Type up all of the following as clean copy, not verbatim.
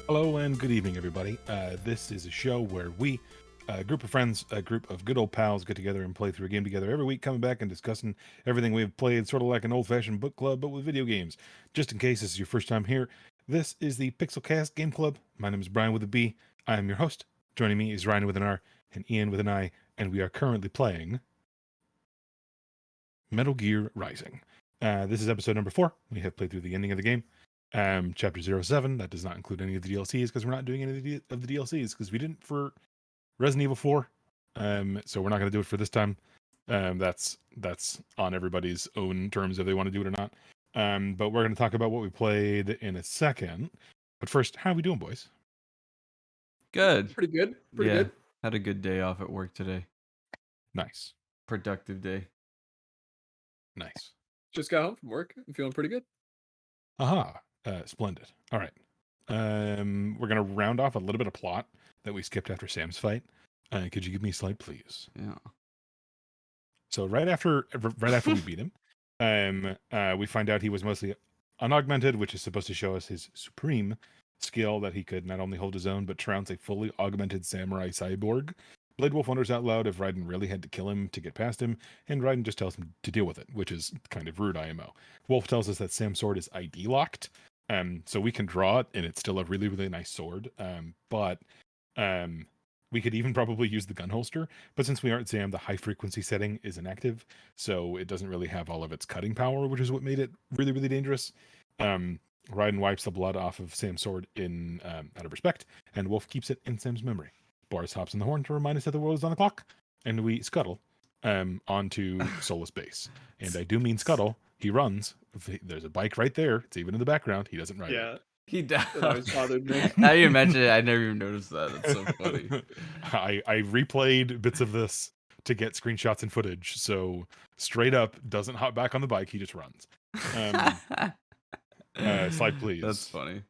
Hello and good evening, everybody. This is a show where we, a group of friends, a group of good old pals, get together and play through a game together every week, coming back and discussing everything we've played, sort of like an old-fashioned book club, but with video games. Just in case this is your first time here, this is the Pixelcast Game Club. My name is Brian with a B. I am your host. Joining me is Ryan with an R and Ian with an I, and we are currently playing Metal Gear Rising. This is episode number 4. We have played through the ending of the game. Chapter 07, that does not include any of the DLCs because we're not doing any of the DLCs because we didn't for Resident Evil 4. So we're not going to do it for this time. That's on everybody's own terms if they want to do it or not. But we're going to talk about what we played in a second. But first, how are we doing, boys? Good. Pretty good. Pretty good. Had a good day off at work today. Nice. Productive day. Nice. Just got home from work. I'm feeling pretty good. Aha. Splendid. All right. We're going to round off a little bit of plot that we skipped after Sam's fight. Could you give me a slide, please? Yeah. So right after we beat him, we find out he was mostly unaugmented, which is supposed to show us his supreme skill that he could not only hold his own, but trounce a fully augmented samurai cyborg. Blade Wolf wonders out loud if Raiden really had to kill him to get past him, and Raiden just tells him to deal with it, which is kind of rude IMO. Wolf tells us that Sam's sword is ID locked, so we can draw it, and it's still a really, really nice sword, but we could even probably use the gun holster, but since we aren't Sam, the high frequency setting is inactive, so it doesn't really have all of its cutting power, which is what made it really, really dangerous. Raiden wipes the blood off of Sam's sword in out of respect, and Wolf keeps it in Sam's memory. Boris hops on the horn to remind us that the world is on the clock, and we scuttle onto Solus base. And I do mean scuttle. He runs. There's a bike right there. It's even in the background. He doesn't ride it. He does. That always bothered me. Now you mention it, I never even noticed that. That's so funny. I replayed bits of this to get screenshots and footage. So straight up, doesn't hop back on the bike. He just runs. Slide, please. That's funny.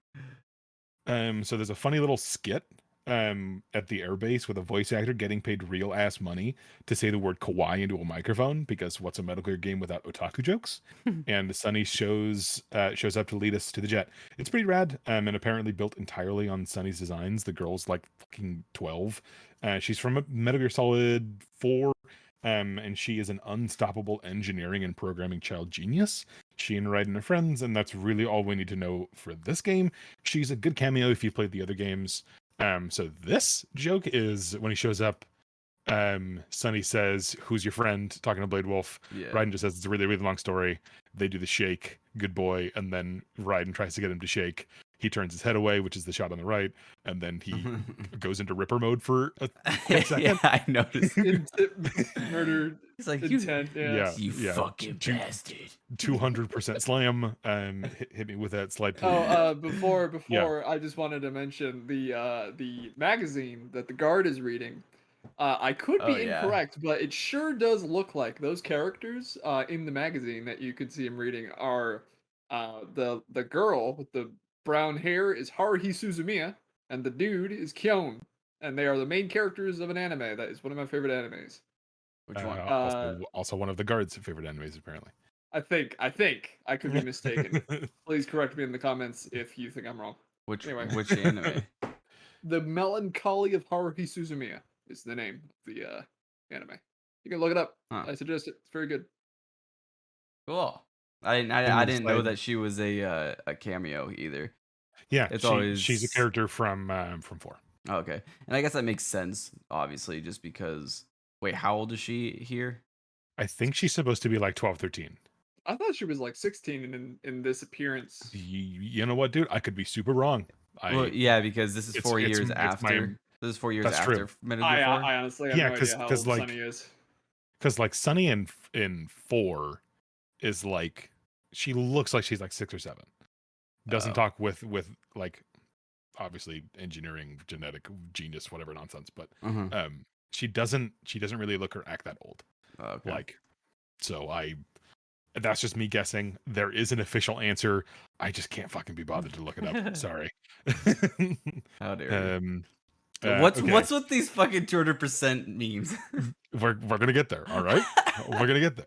So there's a funny little skit at the airbase with a voice actor getting paid real ass money to say the word kawaii into a microphone, because what's a Metal Gear game without otaku jokes? And Sunny shows up to lead us to the jet. It's pretty rad, and apparently built entirely on Sunny's designs. The girl's like fucking 12. She's from Metal Gear Solid 4, and she is an unstoppable engineering and programming child genius. She and Raiden are friends, and that's really all we need to know for this game. She's a good cameo if you've played the other games. So this joke is when he shows up, Sunny says, "Who's your friend?" Talking to Blade Wolf. Yeah. Raiden just says it's a really, really long story. They do the shake, good boy, and then Raiden tries to get him to shake. He turns his head away, which is the shot on the right, and then he goes into Ripper mode for a quick second. Yeah, I noticed. Murder. He's like, intent. you fucking bastard. 200% slam. Hit me with that slide, please. Oh, before I just wanted to mention the magazine that the guard is reading. I could be incorrect, but it sure does look like those characters in the magazine that you could see him reading are the girl with the brown hair is Haruhi Suzumiya, and the dude is Kyon, and they are the main characters of an anime that is one of my favorite animes. Which one? Also one of the guards' favorite animes, apparently. I think I could be mistaken. Please correct me in the comments if you think I'm wrong. Which Anyway. anime? The Melancholy of Haruhi Suzumiya is the name of the anime. You can look it up. Huh. I suggest it. It's very good. Cool. I didn't know that she was a cameo either. Yeah, It's she's a character from 4. Oh, okay, and I guess that makes sense, obviously, just because. Wait, how old is she here? I think she's supposed to be like 12, 13. I thought she was like 16 in this appearance. You know what, dude? I could be super wrong. Well, yeah, because this is 4 years after. This is 4 years That's after true. Metal Gear 4. I honestly have no idea how old Sunny is. Because like Sunny in 4 is like, she looks like she's like 6 or 7. Doesn't talk with like, obviously engineering, genetic genius, whatever nonsense, but she doesn't really look or act that old. Okay. Like, so that's just me guessing. There is an official answer. I just can't fucking be bothered to look it up. Sorry. How dare you. Okay. What's with these fucking 200% memes? We're gonna get there, all right? We're gonna get there.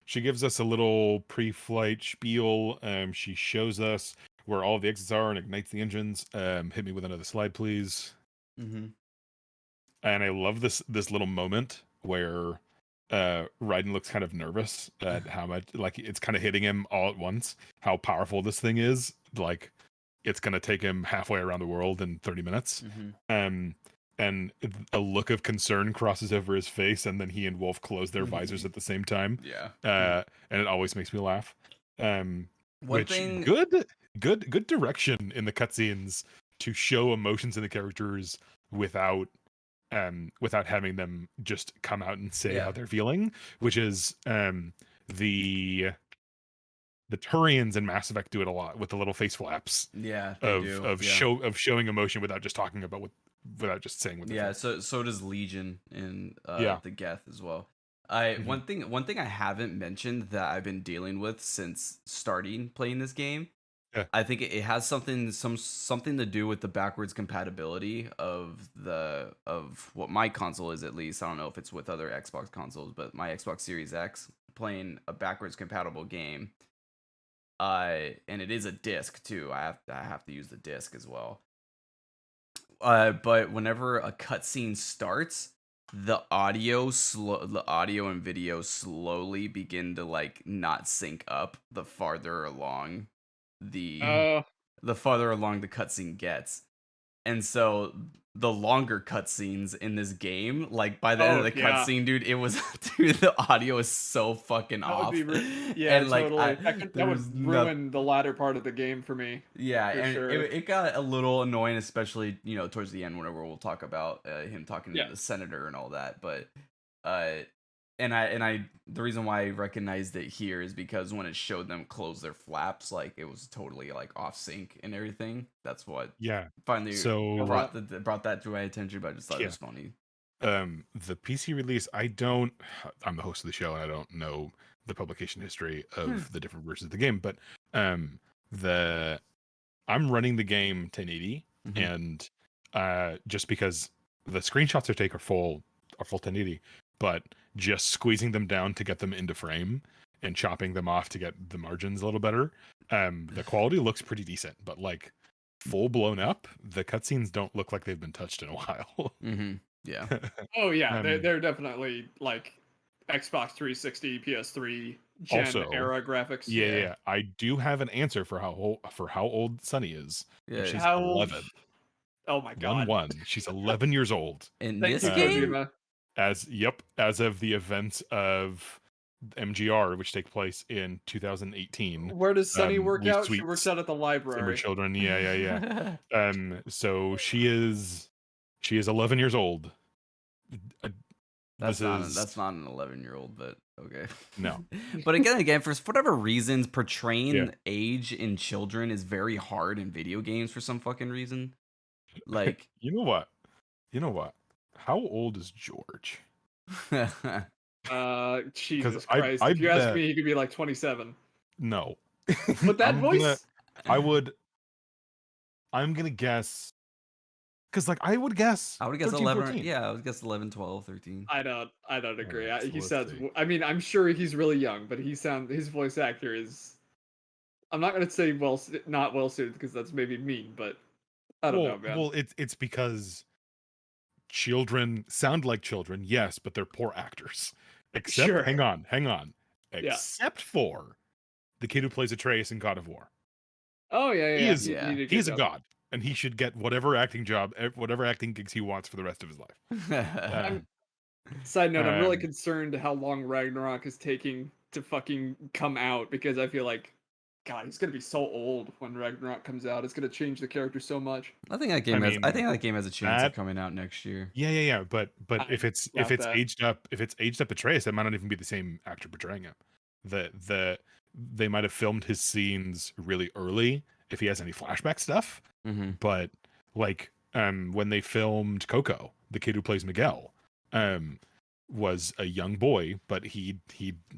She gives us a little pre-flight spiel. She shows us where all the exits are and ignites the engines. Hit me with another slide, please. Mm-hmm. And I love this little moment where Raiden looks kind of nervous at how much, like, it's kind of hitting him all at once, how powerful this thing is. Like, it's gonna take him halfway around the world in 30 minutes. Mm-hmm. And a look of concern crosses over his face, and then he and Wolf close their visors at the same time. Yeah. And it always makes me laugh. One Which thing... good direction in the cutscenes to show emotions in the characters without having them just come out and say how they're feeling, which is the Turians in Mass Effect do it a lot with the little face flaps. Yeah, of showing emotion without just talking about without just saying what they're feeling. So does Legion in the Geth as well. One thing I haven't mentioned that I've been dealing with since starting playing this game. Yeah. I think it has something to do with the backwards compatibility of what my console is, at least. I don't know if it's with other Xbox consoles, but my Xbox Series X playing a backwards compatible game. And it is a disc too. I have to use the disc as well. But whenever a cutscene starts, the audio and video slowly begin to like not sync up the farther along the cutscene gets. And so the longer cutscenes in this game, like by the end of the cutscene, dude, the audio is so fucking off. And like totally. That would ruin the latter part of the game for me. Yeah, and sure. it got a little annoying, especially towards the end, whenever we'll talk about him talking to the senator and all that. But the reason why I recognized it here is because when it showed them close their flaps, like it was totally like off sync and everything. That's what finally brought that to my attention. But I just thought it was funny. The PC release, I'm the host of the show and I don't know the publication history of the different versions of the game, but I'm running the game 1080 and just because the screenshots I take are full 1080, but just squeezing them down to get them into frame and chopping them off to get the margins a little better. The quality looks pretty decent, but like full blown up, the cutscenes don't look like they've been touched in a while. Yeah. Oh yeah, they're definitely like Xbox 360, PS3 gen era graphics. Yeah. I do have an answer for how old Sunny is. Yeah. She's 11. Oh my god. 1-1. She's 11 years old. In this game? As of the events of MGR, which take place in 2018. Where does Sunny work out? She works out at the library. Summer children, yeah. So she is 11 years old. That's not an 11-year-old, but okay. No. But again, for whatever reasons, portraying age in children is very hard in video games for some fucking reason. Like, you know what? How old is George? Jesus Christ. If you ask me, he could be like 27. No. With that voice? I'm gonna guess, because like I would guess 13, 11. 14. Yeah, I would guess 11, 12, 13. I don't agree. He sounds. I mean, I'm sure he's really young, but his voice actor is. I'm not gonna say not well suited because that's maybe mean, but I don't know, man. Well, it's because children sound like children, yes, but they're poor actors. Except, hang on. Except for the kid who plays Atreus in God of War. Oh yeah. He's a god, and he should get whatever acting gigs he wants for the rest of his life. Side note: I'm really concerned how long Ragnarok is taking to fucking come out, because I feel like, God, he's gonna be so old when Ragnarok comes out. It's gonna change the character so much. I think that game has a chance of coming out next year. Yeah. But if it's aged up Atreus, that might not even be the same actor portraying him. They might have filmed his scenes really early if he has any flashback stuff. But like when they filmed Coco, the kid who plays Miguel was a young boy, but he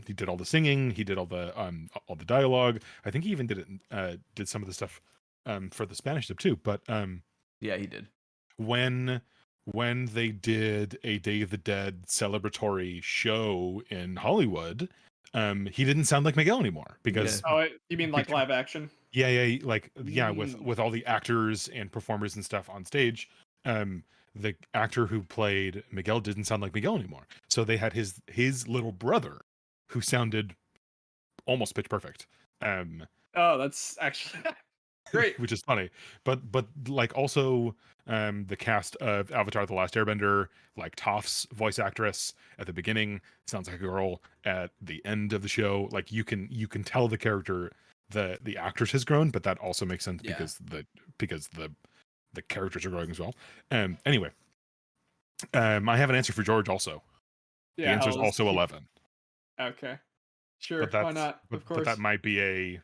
did all the singing, he did all the dialogue. I think he even did some of the stuff for the Spanish dub too. But yeah, he did. When they did a Day of the Dead celebratory show in Hollywood, he didn't sound like Miguel anymore because you mean like live action? Yeah, like Mm. with all the actors and performers and stuff on stage, the actor who played Miguel didn't sound like Miguel anymore. So they had his little brother who sounded almost pitch perfect. Oh, that's actually great. Which is funny. But like also the cast of Avatar: The Last Airbender, like Toph's voice actress at the beginning sounds like a girl. At the end of the show, like you can tell the character, the actress has grown, but that also makes sense Yeah. because the characters are growing as well. Anyway, I have an answer for George also. The Yeah, answer is hell is also 11. Okay. Sure, But why not? Of but that course. might be a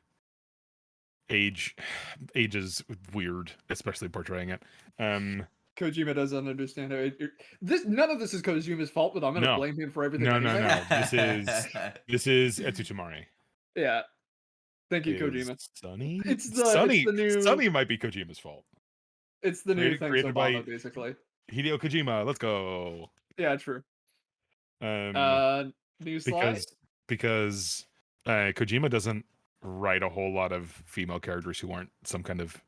age is weird, especially portraying it. Kojima doesn't understand how this. None of this is Kojima's fault, but I'm gonna No. blame him for everything No, anyway. no. This is Etsutamari. Yeah. Thank you, Is Kojima. Sunny? It's the new Sunny might be Kojima's fault. it's the new thanks Created by Obama, basically. Hideo Kojima. Let's go. Yeah, true. Um, New slide? because Kojima doesn't write a whole lot of female characters who aren't some kind of,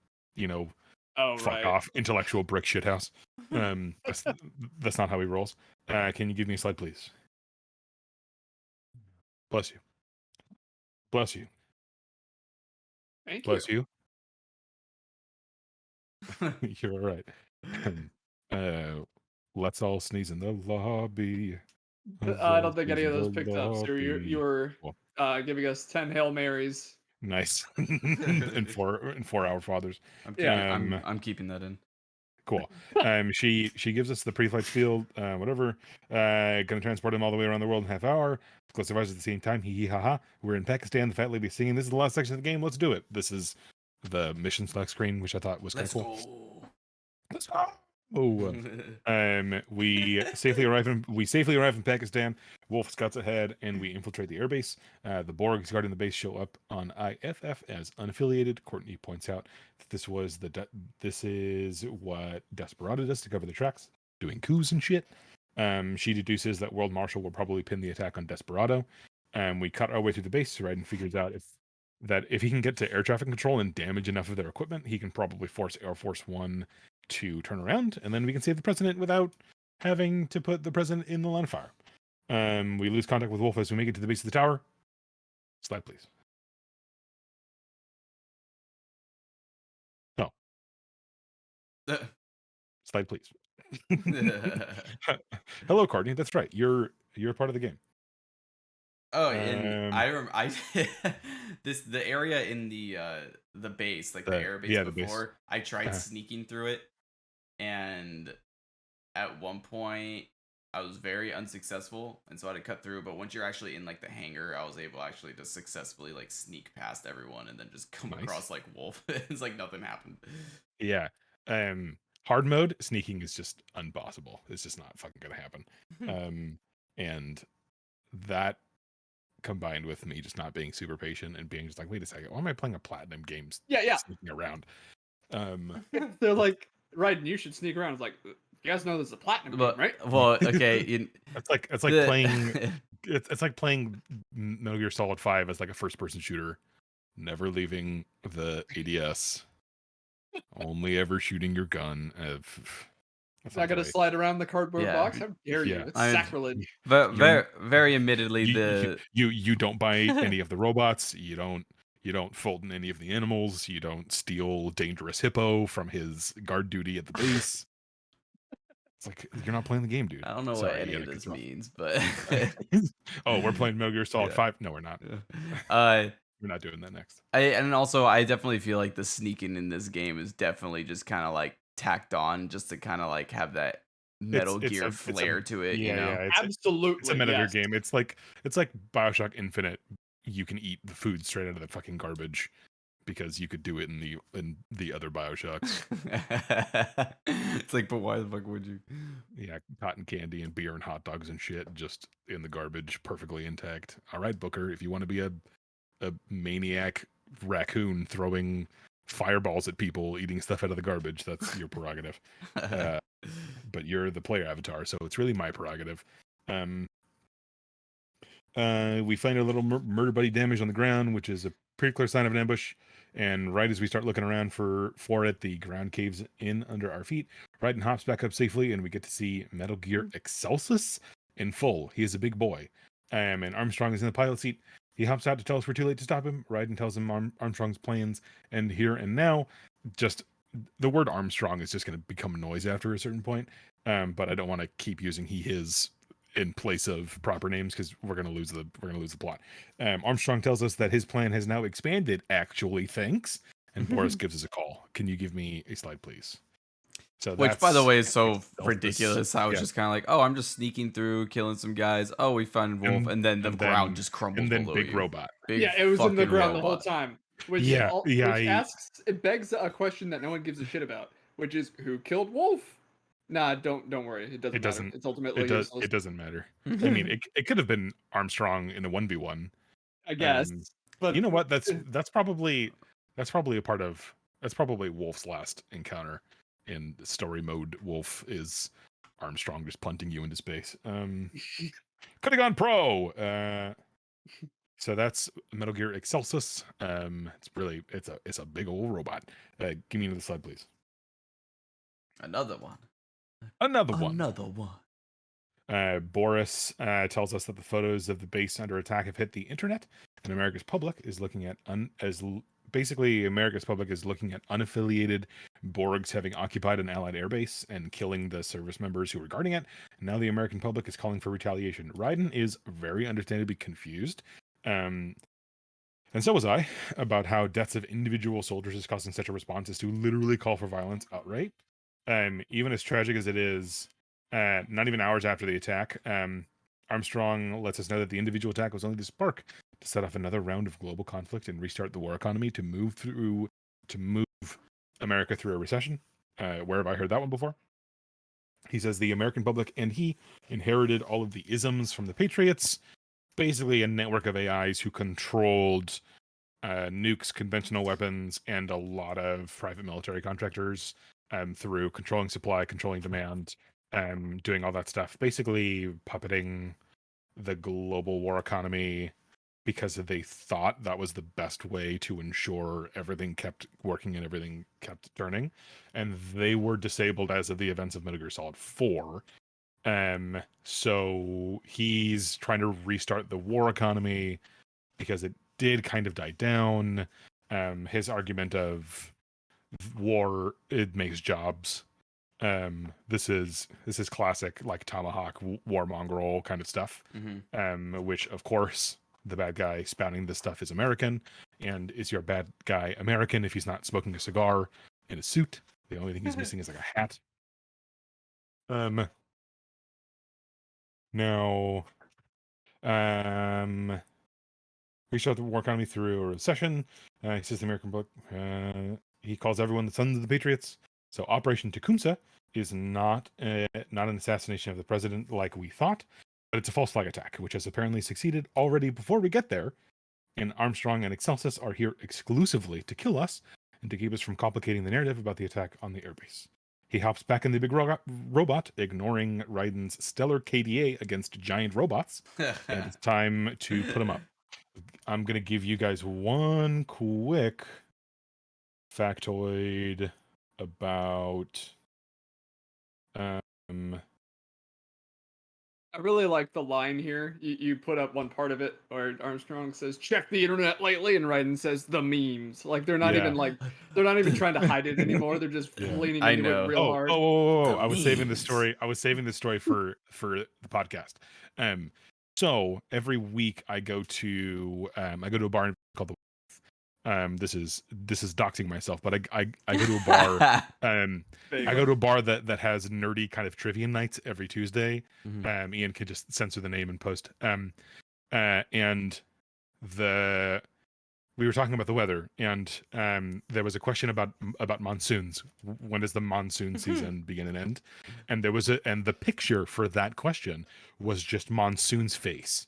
Oh, fuck right. off intellectual brick shithouse. That's not how he rolls. Can you give me a slide, please? Bless you. Bless you. Thank Bless you. you. You're all right. Let's all sneeze in the lobby. I don't think any of those picked up, so you were Cool. giving us 10 Hail Marys. Nice. and 4 Our Fathers. I'm keeping that in. Cool. She gives us the pre-flight spiel, whatever. Gonna transport him all the way around the world in half hour. Close survivors at the same time. Hee hee ha ha. We're in Pakistan. The fat lady singing. This is the last section of the game. Let's do it. This is the mission select screen, which I thought was kind of cool. Go. Let's go. Oh, we safely arrive in Pakistan. Wolf scouts ahead, and we infiltrate the airbase. The Borgs guarding the base show up on IFF as unaffiliated. Courtney points out that this is what Desperado does to cover the tracks, doing coups and shit. She deduces that World Marshal will probably pin the attack on Desperado. We cut our way through the base. Raiden figures out if he can get to air traffic control and damage enough of their equipment, he can probably force Air Force One to turn around, and then we can save the president without having to put the president in the line of fire. We lose contact with Wolf as we make it to the base of the tower. Slide, please. No. Slide, please. Hello, Courtney. That's right. You're part of the game. Oh, and the area in the base, like the air base before, I tried sneaking through it, and at one point I was very unsuccessful, and so I had to cut through. But once you're actually in like the hangar, I was able actually to successfully like sneak past everyone and then just come across like Wolf. It's like nothing happened. Yeah. Hard mode sneaking is just impossible. It's just not fucking gonna happen. And that combined with me just not being super patient and being just like, wait a second, why am I playing a platinum game? Yeah. Sneaking around. They're like, right, and you should sneak around. It's like, you guys know this is a platinum game, right? Well, okay. It's like playing it's like playing Metal Gear Solid 5 as like a first person shooter, never leaving the ADS, only ever shooting your gun. It's not gonna slide around the cardboard box. How dare you? It's sacrilege. But very admittedly, you don't buy any of the robots. You don't fold in any of the animals. You don't steal Dangerous Hippo from his guard duty at the base. It's like, you're not playing the game, dude. I don't know what any of this means, but oh, we're playing Metal Gear Solid 5. No, we're not. We're not doing that next. And also, I definitely feel like the sneaking in this game is definitely just kind of like tacked on, just to kind of like have that Metal Gear flair to it. Yeah, absolutely. It's a Metal Gear game. It's like BioShock Infinite. You can eat the food straight out of the fucking garbage because you could do it in the other BioShocks. It's like, but why the fuck would you? Yeah, cotton candy and beer and hot dogs and shit just in the garbage, perfectly intact. All right, Booker, if you want to be a maniac raccoon throwing fireballs at people, eating stuff out of the garbage, that's your prerogative. But you're the player avatar, so it's really my prerogative. We find a little murder buddy damage on the ground, which is a pretty clear sign of an ambush. And right as we start looking around for it, the ground caves in under our feet. Raiden hops back up safely, and we get to see Metal Gear Excelsis in full. He is a big boy. And Armstrong is in the pilot seat. He hops out to tell us we're too late to stop him. Raiden tells him Armstrong's plans end here and now. Just the word Armstrong is just going to become a noise after a certain point. But I don't want to keep using he, his in place of proper names because we're going to lose the plot. Armstrong tells us that his plan has now expanded. Actually, thanks. And Boris gives us a call. Can you give me a slide, please? So which, by the way, is so ridiculous. I was just kind of like, oh, I'm just sneaking through, killing some guys. Oh, we found Wolf, and then the ground just crumbles. And then below big you. robot. Yeah, it was in the ground the whole time. Which it begs a question that no one gives a shit about, which is who killed Wolf? Nah, don't worry. It doesn't matter. It's ultimately useless. It doesn't matter. I mean, it could have been Armstrong in a 1v1. I guess. But you know what? That's probably Wolf's last encounter in story mode. Wolf is Armstrong just punting you into space. Could have gone pro. So that's Metal Gear Excelsis. It's a big old robot. Give me another slide, please. Another one. Boris tells us that the photos of the base under attack have hit the internet, and America's public is looking at unaffiliated Borgs having occupied an Allied airbase and killing the service members who were guarding it. And now the American public is calling for retaliation. Raiden is very understandably confused. And so was I, about how deaths of individual soldiers is causing such a response as to literally call for violence outright. Even as tragic as it is, not even hours after the attack, Armstrong lets us know that the individual attack was only the spark to set off another round of global conflict and restart the war economy to move America through a recession. Where have I heard that one before? He says the American public and he inherited all of the isms from the Patriots, basically a network of AIs who controlled nukes, conventional weapons, and a lot of private military contractors through controlling supply, controlling demand, doing all that stuff, basically puppeting the global war economy because they thought that was the best way to ensure everything kept working and everything kept turning. And they were disabled as of the events of Metal Gear Solid 4. So he's trying to restart the war economy because it did kind of die down. His argument of war, it makes jobs. This is classic like Tomahawk warmongrel kind of stuff. Which of course the bad guy spouting this stuff is American, and is your bad guy American if he's not smoking a cigar in a suit? The only thing he's missing is like a hat. Now, restart the war economy through a recession. He says the American book. He calls everyone the sons of the Patriots. So Operation Tecumseh is not an assassination of the president like we thought, but it's a false flag attack, which has apparently succeeded already before we get there. And Armstrong and Excelsis are here exclusively to kill us and to keep us from complicating the narrative about the attack on the airbase. He hops back in the big robot, ignoring Raiden's stellar KDA against giant robots, and it's time to put him up. I'm going to give you guys one quick factoid about I really like the line here. You put up one part of it where Armstrong says, "Check the internet lately," and Raiden says, "The memes." Like they're not even trying to hide it anymore. They're just leaning into it real hard. I was saving the story. I was saving the story for the podcast. So every week I go to a bar called the. This is doxing myself, but I go to a bar. I go to a bar that has nerdy kind of trivia nights every Tuesday. Ian could just censor the name and post. And we were talking about the weather, and there was a question about monsoons. When does the monsoon season begin and end? And and the picture for that question was just Monsoon's face.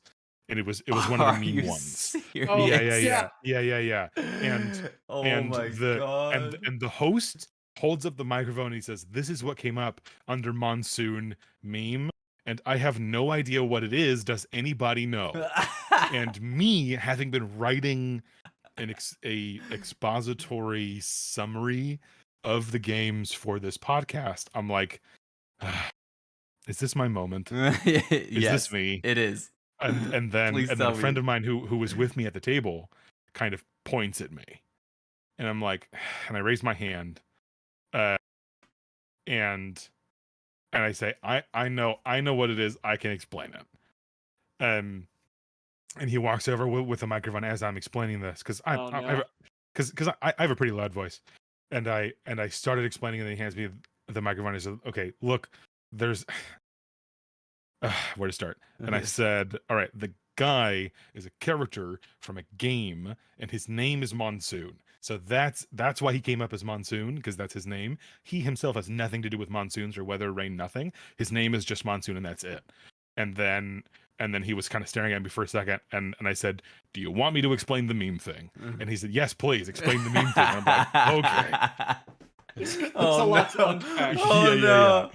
And it was one of the meme ones. Yeah. And and the host holds up the microphone and he says, "This is what came up under monsoon meme, and I have no idea what it is. Does anybody know?" And me, having been writing a expository summary of the games for this podcast, I'm like, is this my moment? Is this me? It is. And then Please a tell friend me. of mine who was with me at the table kind of points at me, and I'm like, and I raise my hand, and I say, I know what it is. I can explain it. And he walks over with a microphone as I'm explaining this, because I have a pretty loud voice, and I started explaining, and then he hands me the microphone and said, okay, look, there's where to start. And I said, all right, the guy is a character from a game, and his name is Monsoon. So that's why he came up as Monsoon, because that's his name. He himself has nothing to do with monsoons or weather, rain, nothing. His name is just Monsoon, and that's it. And then he was kind of staring at me for a second, and I said, do you want me to explain the meme thing? And he said, yes, please explain the meme thing. And I'm like, okay. It's a lot to unpack. Yeah.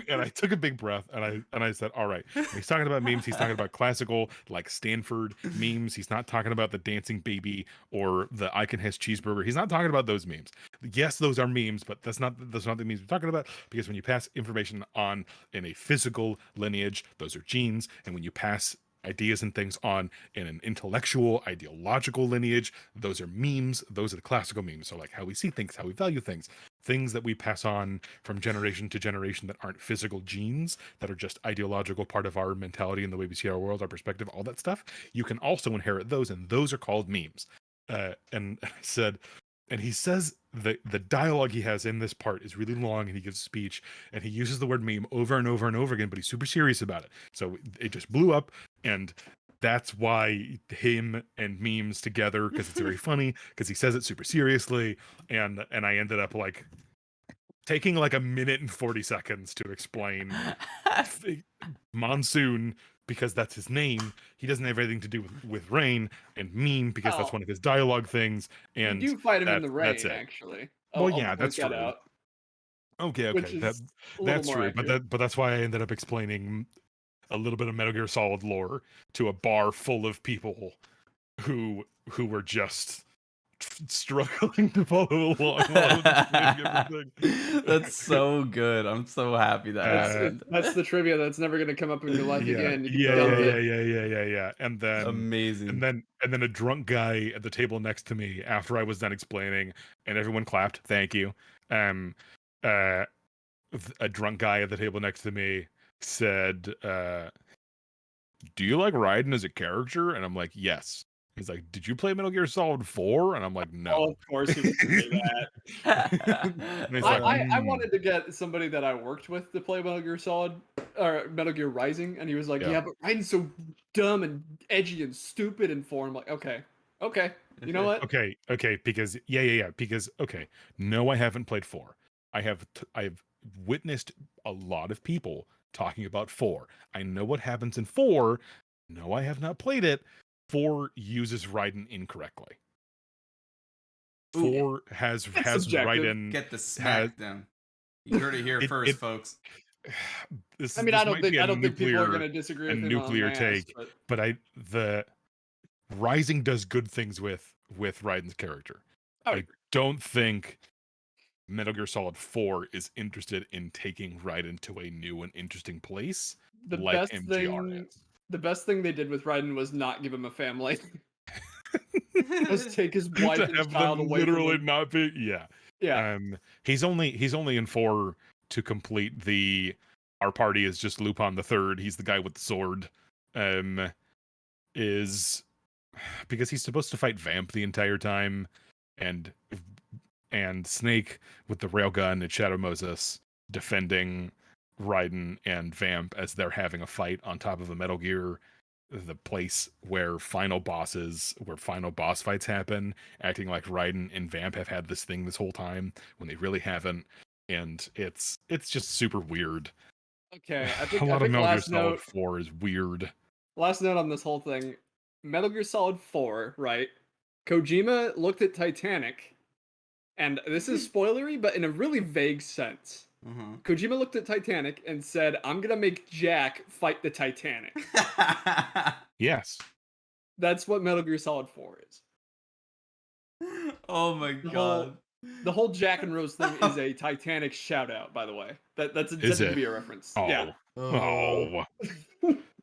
And I took a big breath, and I said, all right. When he's talking about memes, he's talking about classical, like Stanford memes. He's not talking about the dancing baby or the icon has cheeseburger. He's not talking about those memes. Yes, those are memes, but that's not the memes we're talking about, because when you pass information on in a physical lineage, those are genes, and when you pass ideas and things on in an intellectual, ideological lineage, those are memes. Those are the classical memes. So like how we see things, how we value things that we pass on from generation to generation that aren't physical genes, that are just ideological part of our mentality and the way we see our world, our perspective, all that stuff. You can also inherit those, and those are called memes. And I said, and he says the dialogue he has in this part is really long, and he gives a speech, and he uses the word meme over and over and over again, but he's super serious about it. So it just blew up, and that's why him and memes together, because it's very funny, because he says it super seriously, and I ended up like taking like a minute and 40 seconds to explain Monsoon, because that's his name. He doesn't have anything to do with rain, and meme because that's one of his dialogue things. And you do fight him in the rain, actually. Well, yeah, that's true. Out. Okay, that's true. Accurate. But that's why I ended up explaining a little bit of Metal Gear Solid lore to a bar full of people who were just struggling to follow along. That's so good. I'm so happy that that's the trivia that's never going to come up in your life again. Yeah. And then amazing. And then a drunk guy at the table next to me after I was done explaining, and everyone clapped. Thank you. A drunk guy at the table next to me said, do you like Raiden as a character? And I'm like, yes. He's like, did you play Metal Gear Solid 4? And I'm like, no. Oh, of course he was going to say that. I wanted to get somebody that I worked with to play Metal Gear Solid, or Metal Gear Rising, and he was like, yeah but Raiden's so dumb and edgy and stupid and foreign. I'm like, okay. You know what? Okay, because because no, I haven't played 4. I've witnessed a lot of people talking about 4. I know what happens in 4. No, I have not played it. 4 uses Raiden incorrectly. 4 has Raiden. Get the smackdown. You heard it here first, folks. I don't think people are going to disagree with him nuclear on take, but the Rising does good things with Raiden's character. I don't think Metal Gear Solid 4 is interested in taking Raiden to a new and interesting place MGR is. The best thing they did with Raiden was not give him a family. Just take his wife and child away literally from him. Not be yeah. He's only in 4 to complete our party is just Lupin the Third. He's the guy with the sword. Is because he's supposed to fight Vamp the entire time, and Snake with the railgun and Shadow Moses defending Raiden and Vamp as they're having a fight on top of a Metal Gear, the place where final boss fights happen, acting like Raiden and Vamp have had this thing this whole time when they really haven't, and it's just super weird. Okay, I think Metal Gear Solid 4 is weird. Last note on this whole thing, Metal Gear Solid 4, right? Kojima looked at Titanic, and this is spoilery, but in a really vague sense. Mm-hmm. Kojima looked at Titanic and said, I'm gonna make Jack fight the Titanic. Yes. That's what Metal Gear Solid 4 is. Oh my god. The whole Jack and Rose thing is a Titanic shout out, by the way. That's Is intended to it? be a reference. Oh, Yeah. oh,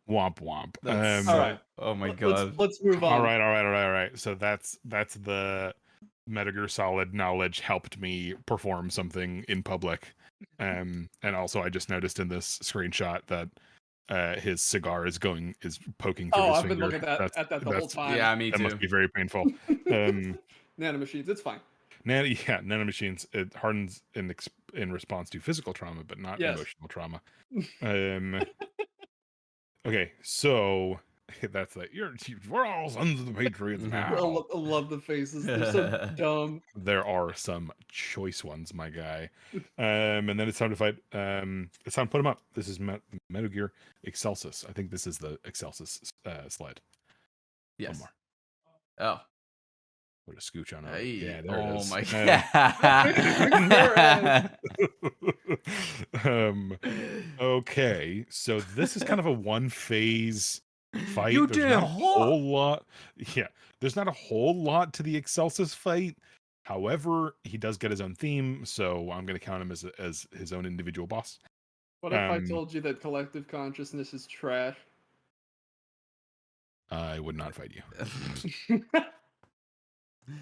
womp womp. That's All right. oh my Let's god. move on. All right. So that's the Metal Gear Solid knowledge helped me perform something in public. And also I just noticed in this screenshot that his cigar is poking through Oh, his I've been finger. looking at that the whole time. Yeah, me That must too. be very painful. Nanomachines, it's fine. Nanomachines, it hardens in response to physical trauma, but not Yes. emotional trauma. Okay, so that's like we're all sons of the Patriots now. I love the faces. They're so dumb. There are some choice ones, my guy. And then it's time to fight. It's time to put them up. This is Metal Gear Excelsis. I think this is the Excelsis slide. Yes. One more. Oh. Put a scooch on it. Hey. Yeah, there it is. My god. Okay, so this is kind of a one phase fight. You There's did not a whole lot. Yeah, there's not a whole lot to the Excelsis fight. However, he does get his own theme, so I'm going to count him as his own individual boss. What if I told you that collective consciousness is trash? I would not fight you.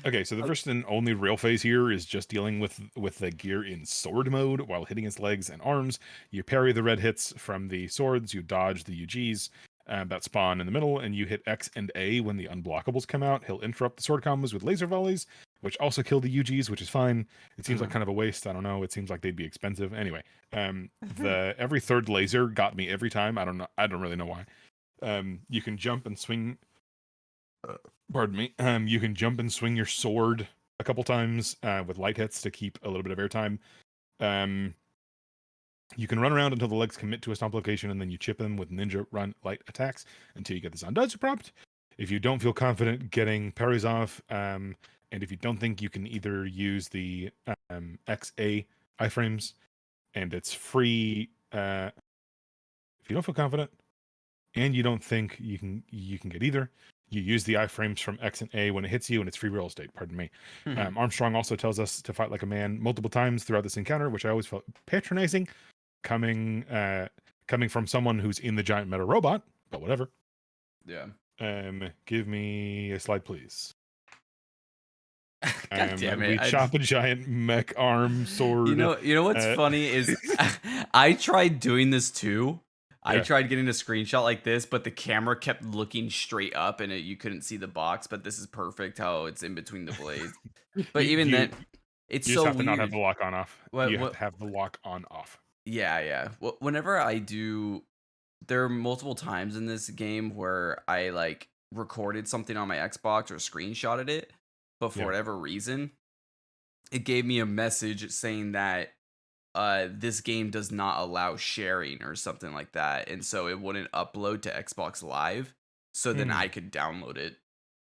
Okay, so the first and only real phase here is just dealing with the gear in sword mode while hitting its legs and arms. You parry the red hits from the swords, you dodge the UGs that spawn in the middle, and you hit X and A when the unblockables come out. He'll interrupt the sword combos with laser volleys, which also kill the UGs, which is fine. It seems like kind of a waste. I don't know. It seems like they'd be expensive. Anyway, the every third laser got me every time. I don't really know why. You can jump and swing. Pardon me. You can jump and swing your sword a couple times with light hits to keep a little bit of airtime. You can run around until the legs commit to a stomp location, and then you chip them with ninja run light attacks until you get the Zandatsu prompt. If you don't feel confident getting parries off, and if you don't think you can either use the XA iframes, and it's free. If you don't feel confident, and you don't think you can get either, you use the iframes from X and A when it hits you, and it's free real estate. Pardon me. Armstrong also tells us to fight like a man multiple times throughout this encounter, which I always felt patronizing, coming from someone who's in the giant metal robot. But whatever. Yeah. Give me a slide, please. God damn it! We chop a giant mech arm sword. You know what's funny is I tried doing this too. I tried getting a screenshot like this, but the camera kept looking straight up, and you couldn't see the box. But this is perfect how it's in between the blades. But even then, it's so weird. You have to not have the lock on off. You have to have the lock on off. Yeah. Whenever I do, there are multiple times in this game where I like recorded something on my Xbox or screenshotted it, but for whatever reason, it gave me a message saying that this game does not allow sharing or something like that, and so it wouldn't upload to Xbox Live, so then I could download it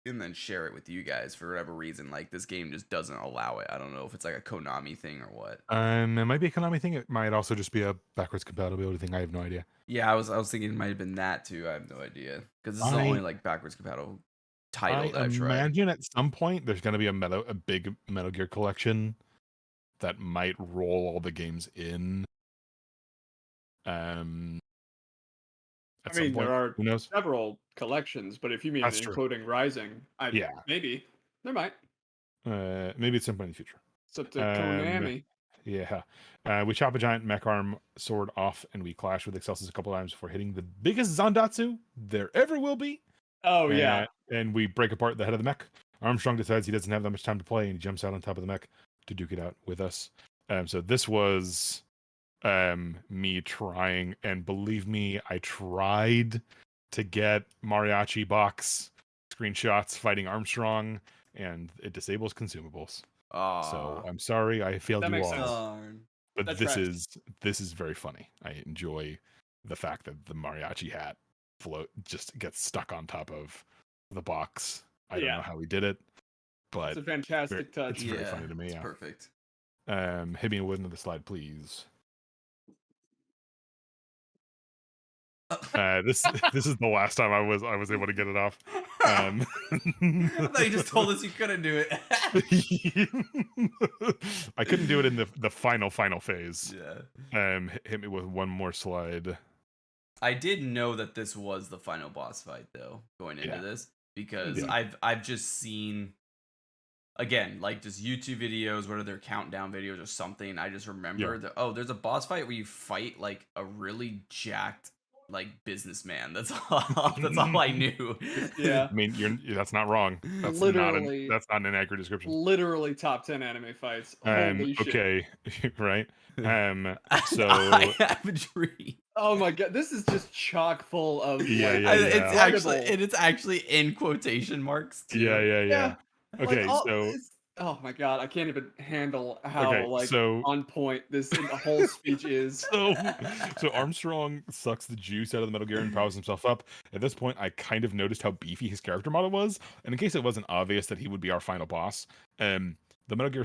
and then share it with you guys. For whatever reason, like, this game just doesn't allow it. I don't know if it's like a Konami thing or what. It might be a Konami thing. It might also just be a backwards compatibility thing. I have no idea. Yeah, I was thinking it might have been that too. I have no idea, because this is the only like backwards compatible title that I've tried. I imagine at some point there's going to be a big Metal Gear collection that might roll all the games in. Some point. There are Who knows? several collections, but if you mean including Rising, maybe there might. Maybe at some point in the future. It's up to Konami. Yeah. We chop a giant mech arm sword off, and we clash with Excelsis a couple times before hitting the biggest Zandatsu there ever will be. Oh, yeah. And we break apart the head of the mech. Armstrong decides he doesn't have that much time to play, and he jumps out on top of the mech to duke it out with us. So this was me trying, and believe me, I tried to get mariachi box screenshots fighting Armstrong, and it disables consumables. So I'm sorry I failed you all. But this is very funny. I enjoy the fact that the mariachi hat just gets stuck on top of the box. I don't know how he did it, but it's a fantastic touch. It's very funny to me. It's perfect. Hit me with another slide, please. This is the last time I was able to get it off. I thought you just told us you couldn't do it. I couldn't do it in the final phase. Yeah. Hit me with one more slide. I did know that this was the final boss fight though, going into this, because Yeah. I've just seen, again, like just YouTube videos, what are their countdown videos or something. I just remember that there's a boss fight where you fight like a really jacked like businessman. That's all I knew. Yeah. I mean, that's not wrong. That's Literally, that's not an accurate description. Literally top 10 anime fights. Holy shit. Okay, right. So I have a dream. Oh my god, this is just chock full of It's actually in quotation marks too. Yeah. Okay, like, so oh my god, I can't even handle how so on point this whole speech is. So Armstrong sucks the juice out of the Metal Gear and powers himself up. At this point, I kind of noticed how beefy his character model was, and in case it wasn't obvious that he would be our final boss, the Metal Gear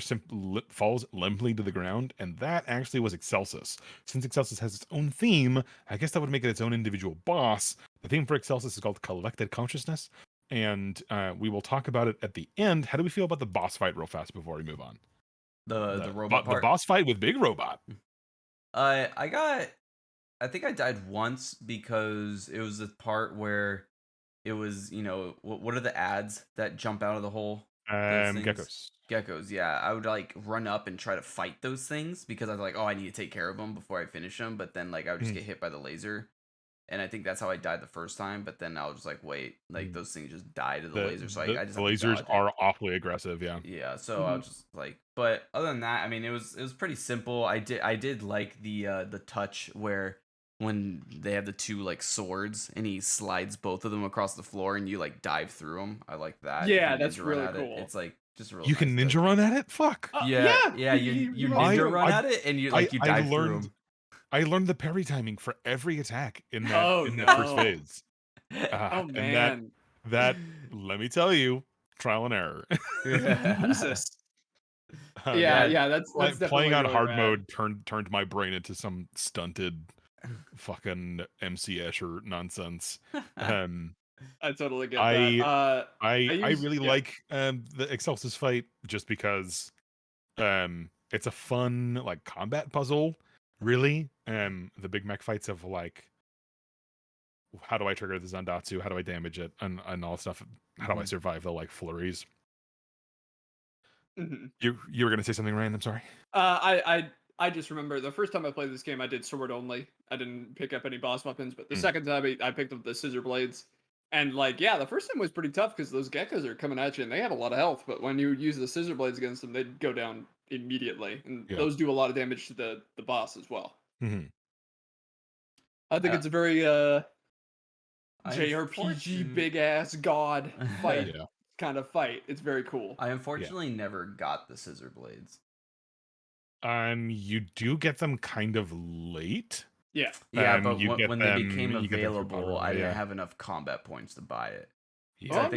falls limply to the ground, and that actually was Excelsis. Since Excelsis has its own theme, I guess that would make it its own individual boss. The theme for Excelsis is called Collected Consciousness, and we will talk about it at the end. How do we feel about the boss fight real fast before we move on? The robot part? The boss fight with Big Robot. I think I died once because it was the part where it was, what are the ads that jump out of the hole? Geckos, yeah. I would like run up and try to fight those things because I was like, oh, I need to take care of them before I finish them. But then like I would just get hit by the laser, and I think that's how I died the first time. But then I was just like, wait, like those things just die to the laser. So I just the lasers are awfully aggressive, yeah. Yeah. So I was just like, but other than that, I mean, it was pretty simple. I did like the touch where when they have the two like swords and he slides both of them across the floor and you like dive through them. I like that. Yeah, that's really cool. It's like just really. You can ninja run at it. Fuck. Yeah. You ninja run at it and you dive through them. I learned the parry timing for every attack in that first phase. Oh man, and that let me tell you, trial and error. Jesus. Yeah, that's playing on really hard rad. mode turned my brain into some stunted fucking MC Escher nonsense. I totally get that. I really like the Excelsis fight just because it's a fun like combat puzzle. Really, the Big Mech fights of like, how do I trigger the Zandatsu? How do I damage it? And all stuff. How do I survive the like flurries? You were gonna say something, Ryan? I'm sorry. I just remember the first time I played this game, I did sword only. I didn't pick up any boss weapons, but the second time I picked up the scissor blades. And like, yeah, the first time was pretty tough because those geckos are coming at you and they have a lot of health. But when you use the scissor blades against them, they'd go down immediately, and those do a lot of damage to the boss as well. I think it's a very JRPG big ass god fight kind of fight. It's very cool. I unfortunately never got the scissor blades. You do get them kind of late. Yeah. Yeah, but when they became available, I didn't have enough combat points to buy it. Yeah. I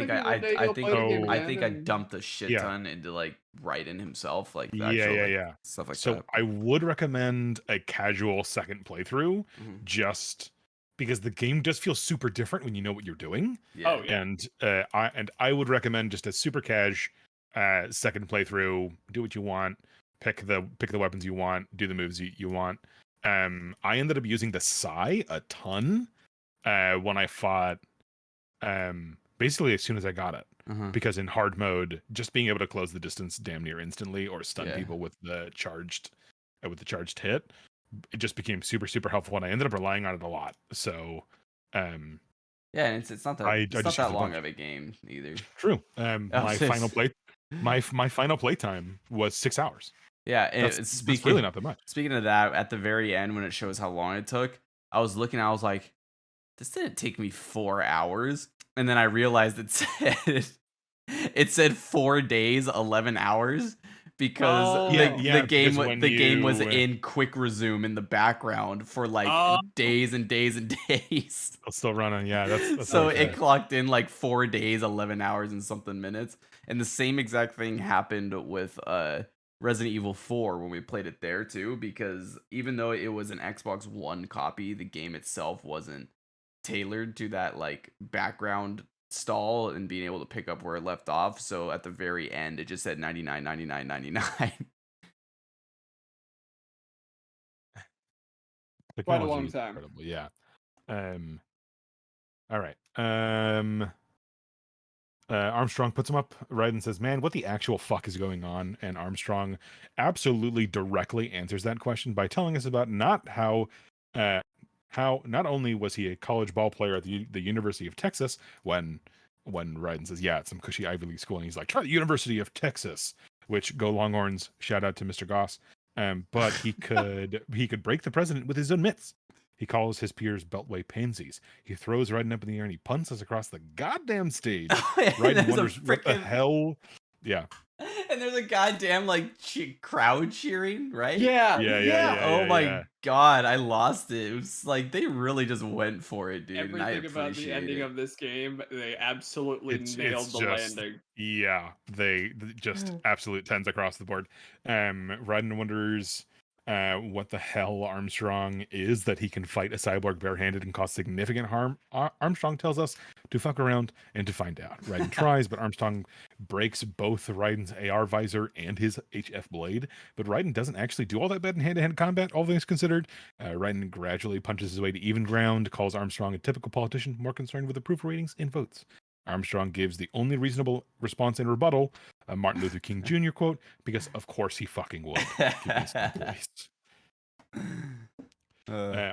think I dumped a shit ton into like Raiden himself, like the actual, stuff like that. So I would recommend a casual second playthrough, just because the game does feel super different when you know what you're doing. Yeah. And I would recommend just a super cash second playthrough. Do what you want. Pick the weapons you want. Do the moves you want. I ended up using the Sai a ton when I fought. Basically, as soon as I got it, because in hard mode, just being able to close the distance damn near instantly or stun people with the charged hit, it just became super super helpful, and I ended up relying on it a lot. So, and it's not that long of a game either. True. My final play time was 6 hours. Yeah, that's really not that much. Speaking of that, at the very end when it shows how long it took, I was looking, I was like, this didn't take me 4 hours. And then I realized it said 4 days, 11 hours because the game was in quick resume in the background for like days and days and days. It's still running, yeah. That's so it clocked in like 4 days, 11 hours and something minutes. And the same exact thing happened with Resident Evil 4 when we played it there too, because even though it was an Xbox One copy, the game itself wasn't tailored to that like background stall and being able to pick up where it left off. So at the very end, it just said 99, 99, 99. Quite a long time. Incredible. Yeah. All right. Armstrong puts him up. Raiden says, "Man, what the actual fuck is going on?" And Armstrong absolutely directly answers that question by telling us about how not only was he a college ball player at the University of Texas when Raiden says, "Yeah, it's some cushy Ivy League school," and he's like, "Try the University of Texas," which go Longhorns. Shout out to Mr. Goss. But he could break the president with his own mitts. He calls his peers Beltway pansies. He throws Raiden up in the air and he punts us across the goddamn stage. Raiden wonders what the hell. Yeah. And there's a goddamn like crowd cheering, right? Yeah. Oh my god, I lost it. It was like they really just went for it, dude. Everything about the ending of this game, they absolutely nailed the landing. Yeah, they just absolute 10s across the board. Raiden wonders what the hell Armstrong is that he can fight a cyborg barehanded and cause significant harm. Armstrong tells us to fuck around and to find out. Raiden tries, but Armstrong breaks both Raiden's AR visor and his HF blade. But Raiden doesn't actually do all that bad in hand-to-hand combat, all things considered. Raiden gradually punches his way to even ground, calls Armstrong a typical politician, more concerned with approval ratings and votes. Armstrong gives the only reasonable response in rebuttal, a Martin Luther King Jr. quote, because of course he fucking would.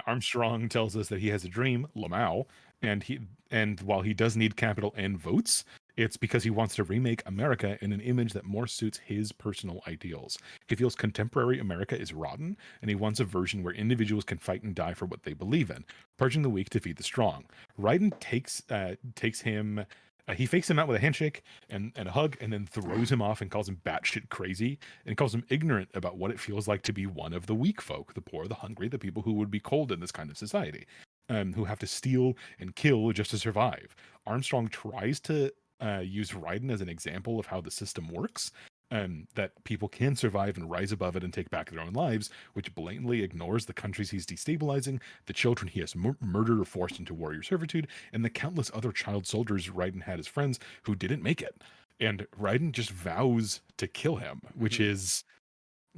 Armstrong tells us that he has a dream, Lamau, and while he does need capital and votes, it's because he wants to remake America in an image that more suits his personal ideals. He feels contemporary America is rotten, and he wants a version where individuals can fight and die for what they believe in, purging the weak to feed the strong. Raiden takes him. He fakes him out with a handshake and a hug, and then throws him off and calls him batshit crazy, and calls him ignorant about what it feels like to be one of the weak folk, the poor, the hungry, the people who would be cold in this kind of society, who have to steal and kill just to survive. Armstrong tries to use Raiden as an example of how the system works, that people can survive and rise above it and take back their own lives, which blatantly ignores the countries he's destabilizing, the children he has murdered or forced into warrior servitude, and the countless other child soldiers Raiden had as friends who didn't make it. And Raiden just vows to kill him, which is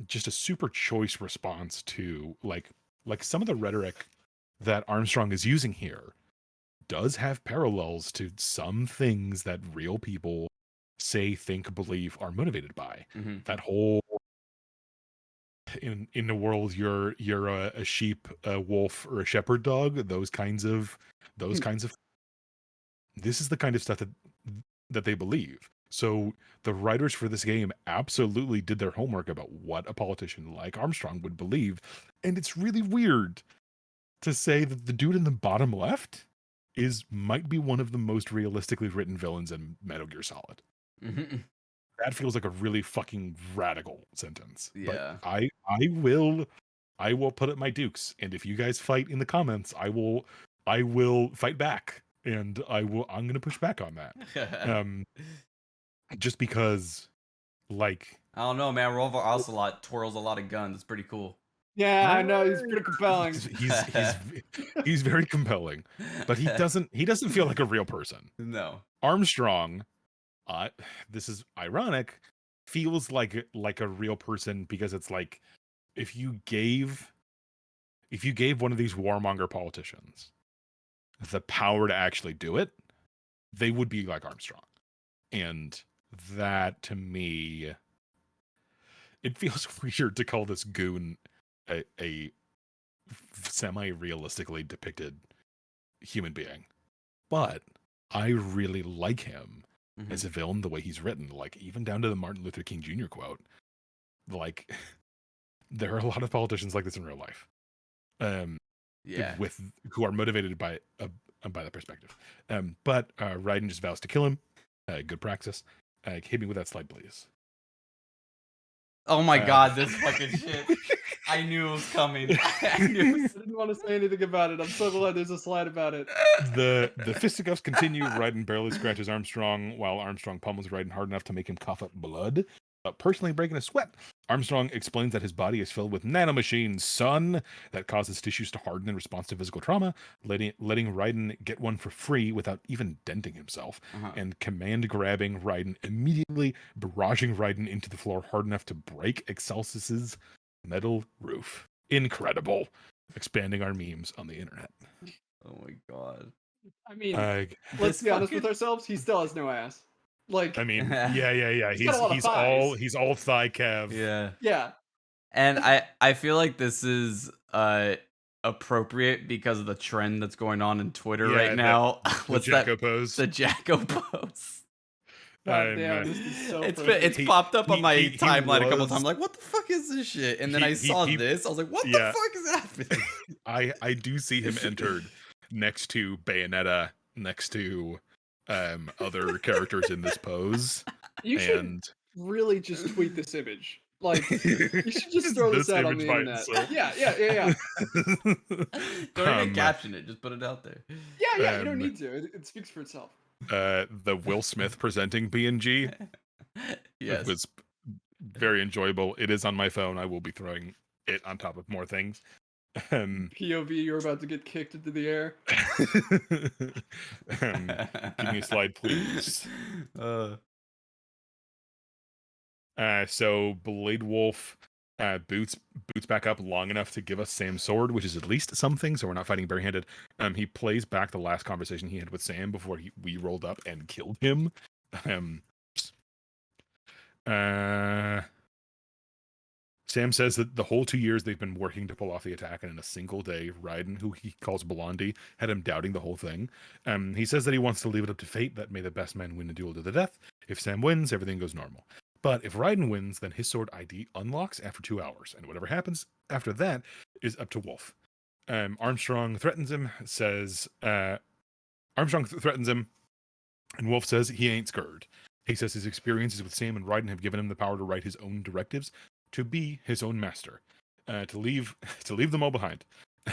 just a super choice response to like some of the rhetoric that Armstrong is using here does have parallels to some things that real people say, think, believe, are motivated by. That whole in the world you're a sheep, a wolf, or a shepherd dog, those kinds of this is the kind of stuff that they believe. So the writers for this game absolutely did their homework about what a politician like Armstrong would believe, and it's really weird to say that the dude in the bottom left might be one of the most realistically written villains in Metal Gear Solid. That feels like a really fucking radical sentence. Yeah. But I will put up my dukes, and if you guys fight in the comments, I will fight back, and I'm gonna push back on that. Just because, like, I don't know, man. Rover Ocelot twirls a lot of guns. It's pretty cool. Yeah, I know, he's pretty compelling. He's very compelling, but he doesn't feel like a real person. No. Armstrong, this is ironic, feels like a real person, because it's like if you gave one of these warmonger politicians the power to actually do it, they would be like Armstrong. And that, to me, it feels weird to call this goon a semi-realistically depicted human being, but I really like him as a villain, the way he's written, like even down to the Martin Luther King Jr. quote. Like, there are a lot of politicians like this in real life, who are motivated by that perspective. But Raiden just vows to kill him. Good praxis. Hit me with that slide, please. Oh my god, this fucking shit. I knew it was coming. I didn't want to say anything about it. I'm so glad there's a slide about it. The fisticuffs continue. Raiden barely scratches Armstrong, while Armstrong pummels Raiden hard enough to make him cough up blood. personally breaking a sweat. Armstrong explains that his body is filled with nanomachines, son, that causes tissues to harden in response to physical trauma, letting Raiden get one for free without even denting himself, and command grabbing Raiden immediately, barraging Raiden into the floor hard enough to break Excelsus's metal roof. Incredible. Expanding our memes on the internet. Oh my god. I mean, let's be honest with ourselves. He still has no ass. Like, I mean, yeah. He's all thigh calf. Yeah. And I feel like this is appropriate because of the trend that's going on in Twitter right now. What's Jacko pose? The Jacko pose. God damn, this is so it's popped up on my timeline a couple times. Like, what the fuck is this shit? And then I saw this. I was like, what the fuck is happening? I do see him entered next to Bayonetta, next to other characters in this pose. You should really just tweet this image. Like, you should just throw this out on the internet. Yeah. Don't even caption it. Just put it out there. Yeah. You don't need to. It speaks for itself. The Will Smith presenting B&G. Yes. It was very enjoyable. It is on my phone. I will be throwing it on top of more things. POV, you're about to get kicked into the air. Give me a slide, please. So Blade Wolf boots back up long enough to give us Sam's sword, which is at least something, so we're not fighting barehanded. He plays back the last conversation he had with Sam before we rolled up and killed him. Sam says that the whole 2 years they've been working to pull off the attack, and in a single day, Raiden, who he calls Blondie, had him doubting the whole thing. He says that he wants to leave it up to fate, that may the best man win a duel to the death. If Sam wins, everything goes normal. But if Raiden wins, then his sword ID unlocks after 2 hours, and whatever happens after that is up to Wolf. Armstrong threatens him, and Wolf says he ain't scared. He says his experiences with Sam and Raiden have given him the power to write his own directives, to be his own master, to leave them all behind.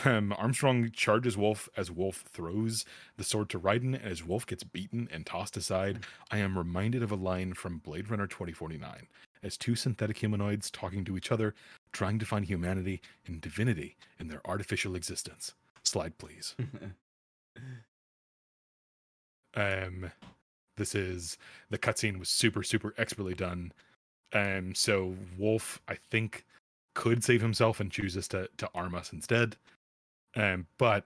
Armstrong charges Wolf as Wolf throws the sword to Raiden, and as Wolf gets beaten and tossed aside, I am reminded of a line from Blade Runner 2049, as two synthetic humanoids talking to each other, trying to find humanity and divinity in their artificial existence. Slide, please. This is, the cutscene was super, super expertly done. So Wolf, I think, could save himself and chooses to arm us instead. But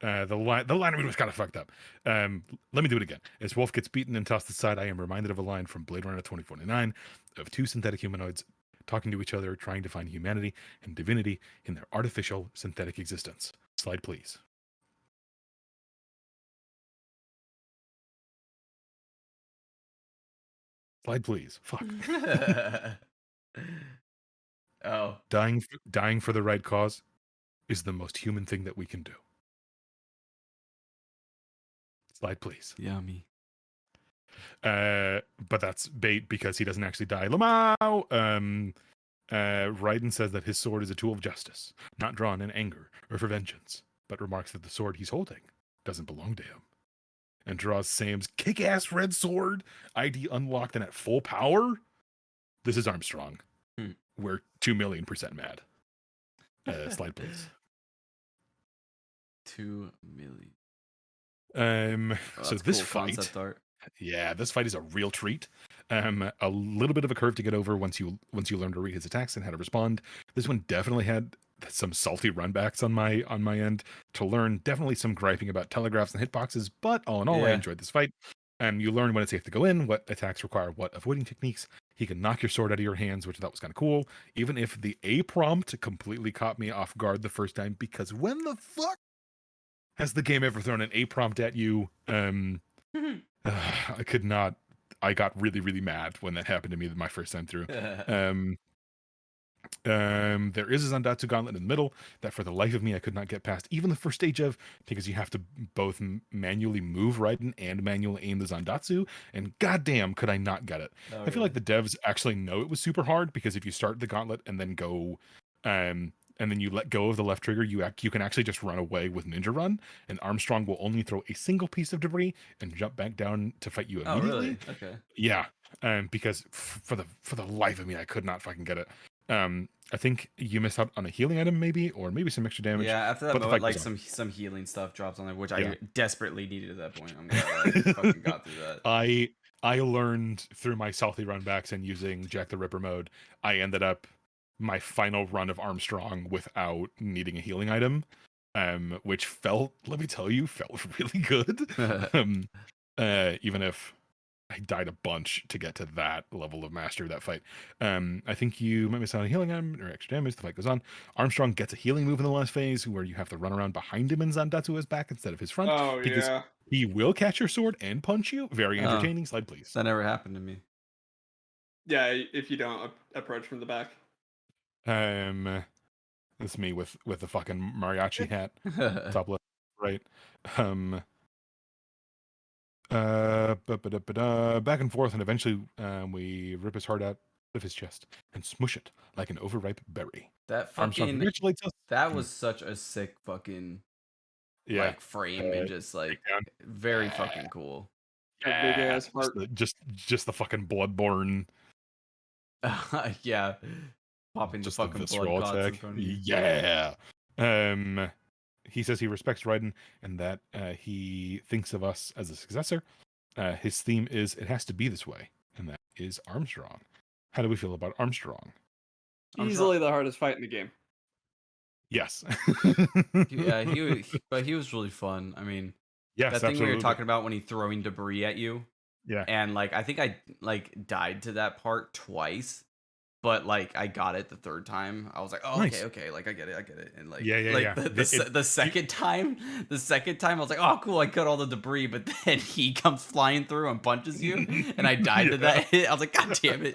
the line read was kind of fucked up. Let me do it again. As Wolf gets beaten and tossed aside, I am reminded of a line from Blade Runner 2049 of two synthetic humanoids talking to each other, trying to find humanity and divinity in their artificial synthetic existence. Slide, please. Slide, please. Fuck. Oh. Dying for the right cause is the most human thing that we can do. Slide, please. Yummy. But that's bait because he doesn't actually die. Lamau! Raiden says that his sword is a tool of justice, not drawn in anger or for vengeance, but remarks that the sword he's holding doesn't belong to him. And draws Sam's kick-ass red sword, ID unlocked and at full power. This is Armstrong. We're 2,000,000% mad. Slide, please. 2 million. So this fight, this fight is a real treat. A little bit of a curve to get over once you learn to read his attacks and how to respond. This one definitely had some salty runbacks on my end to learn. Definitely some griping about telegraphs and hitboxes, but all in all, I enjoyed this fight. You learn when it's safe to go in, what attacks require what avoiding techniques. He can knock your sword out of your hands, which I thought was kind of cool. Even if the A prompt completely caught me off guard the first time, because when the fuck has the game ever thrown an A prompt at you? I could not. I got really, really mad when that happened to me my first time through. There is a Zandatsu gauntlet in the middle that for the life of me I could not get past even the first stage of, because you have to both manually move Raiden and manually aim the Zandatsu, and goddamn could I not get it. I feel like the devs actually know it was super hard, because if you start the gauntlet and then go and then you let go of the left trigger, you can actually just run away with Ninja Run, and Armstrong will only throw a single piece of debris and jump back down to fight you immediately. Oh, really? Okay. Yeah, because for the life of me, I could not fucking get it. I think you missed out on a healing item, maybe, or maybe some extra damage. Yeah, after that moment, like some healing stuff drops on there, which I desperately needed at that point. I'm glad I fucking got through that. I learned through my salty runbacks and using Jack the Ripper mode. I ended up my final run of Armstrong without needing a healing item, which let me tell you, felt really good. Even if I died a bunch to get to that level of mastery of that fight. I think you might miss out on a healing item or extra damage. The fight goes on. Armstrong gets a healing move in the last phase where you have to run around behind him in Zandatsu's back instead of his front. Oh, because yeah. he will catch your sword and punch you. Very entertaining. Slide, please. That never happened to me. Yeah, if you don't approach from the back. It's me with the fucking mariachi hat. Top left, right. Back and forth, and eventually we rip his heart out of his chest and smush it like an overripe berry. That fucking that was such a sick fucking like frame and just like very fucking cool. Big ass heart. Just the fucking bloodborne. Yeah, popping just the fucking blood attack. Yeah. He says he respects Raiden and that he thinks of us as a successor. His theme is "It has to be this way," and that is Armstrong. How do we feel about Armstrong? Easily the hardest fight in the game. Yes. Yeah, but he was really fun. I mean, yes, that thing absolutely. we were talking about when he's throwing debris at you. Yeah. And like I think I like died to that part twice. But like I got it the third time. I was like, oh, nice. okay, like I get it. And like, the second time, I was like, oh, cool, I cut all the debris. But then he comes flying through and punches you, and I died to that hit. I was like, god damn it.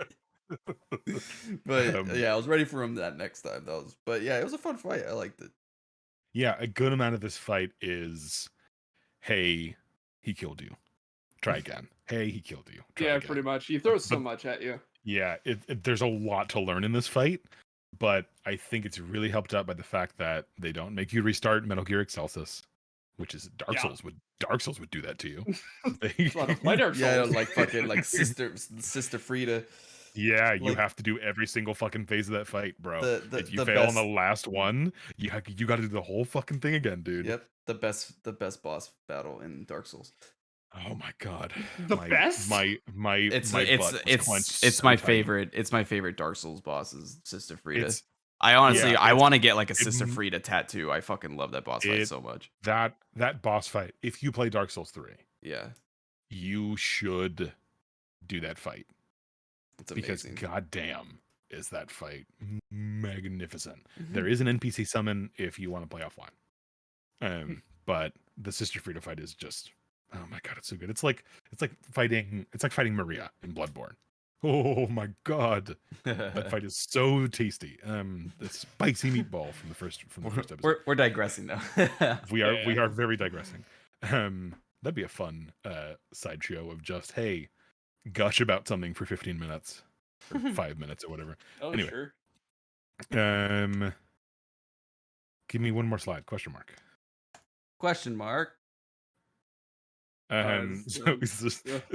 But yeah, I was ready for him that next time. But yeah, it was a fun fight. I liked it. Yeah, a good amount of this fight is, hey, he killed you. Try again. Hey, he killed you. Try again. Pretty much. He throws so much at you. Yeah, there's a lot to learn in this fight, but I think it's really helped out by the fact that they don't make you restart Metal Gear Excelsis, which is Dark Souls would do that to you. Yeah, like fucking like Sister Frida. Yeah, you have to do every single fucking phase of that fight, bro. If you fail on the last one, you got to do the whole fucking thing again, dude. Yep, the best boss battle in Dark Souls. Oh my god, best. It's my favorite. It's my favorite Dark Souls boss is Sister Frida. I want to get like a Sister Frida tattoo. I fucking love that boss fight so much. That boss fight. If you play Dark Souls 3, you should do that fight. It's amazing. Because goddamn, is that fight magnificent. There is an NPC summon if you want to play offline. But the Sister Frida fight is just, oh my god, it's so good. It's like fighting Maria in Bloodborne. Oh my god, that fight is so tasty. The spicy meatball from the first episode. We're digressing now. we are very digressing. That'd be a fun sideshow of just, hey, gush about something for 15 minutes or 5 minutes or whatever. Oh, anyway, sure. Give me one more slide. Question mark.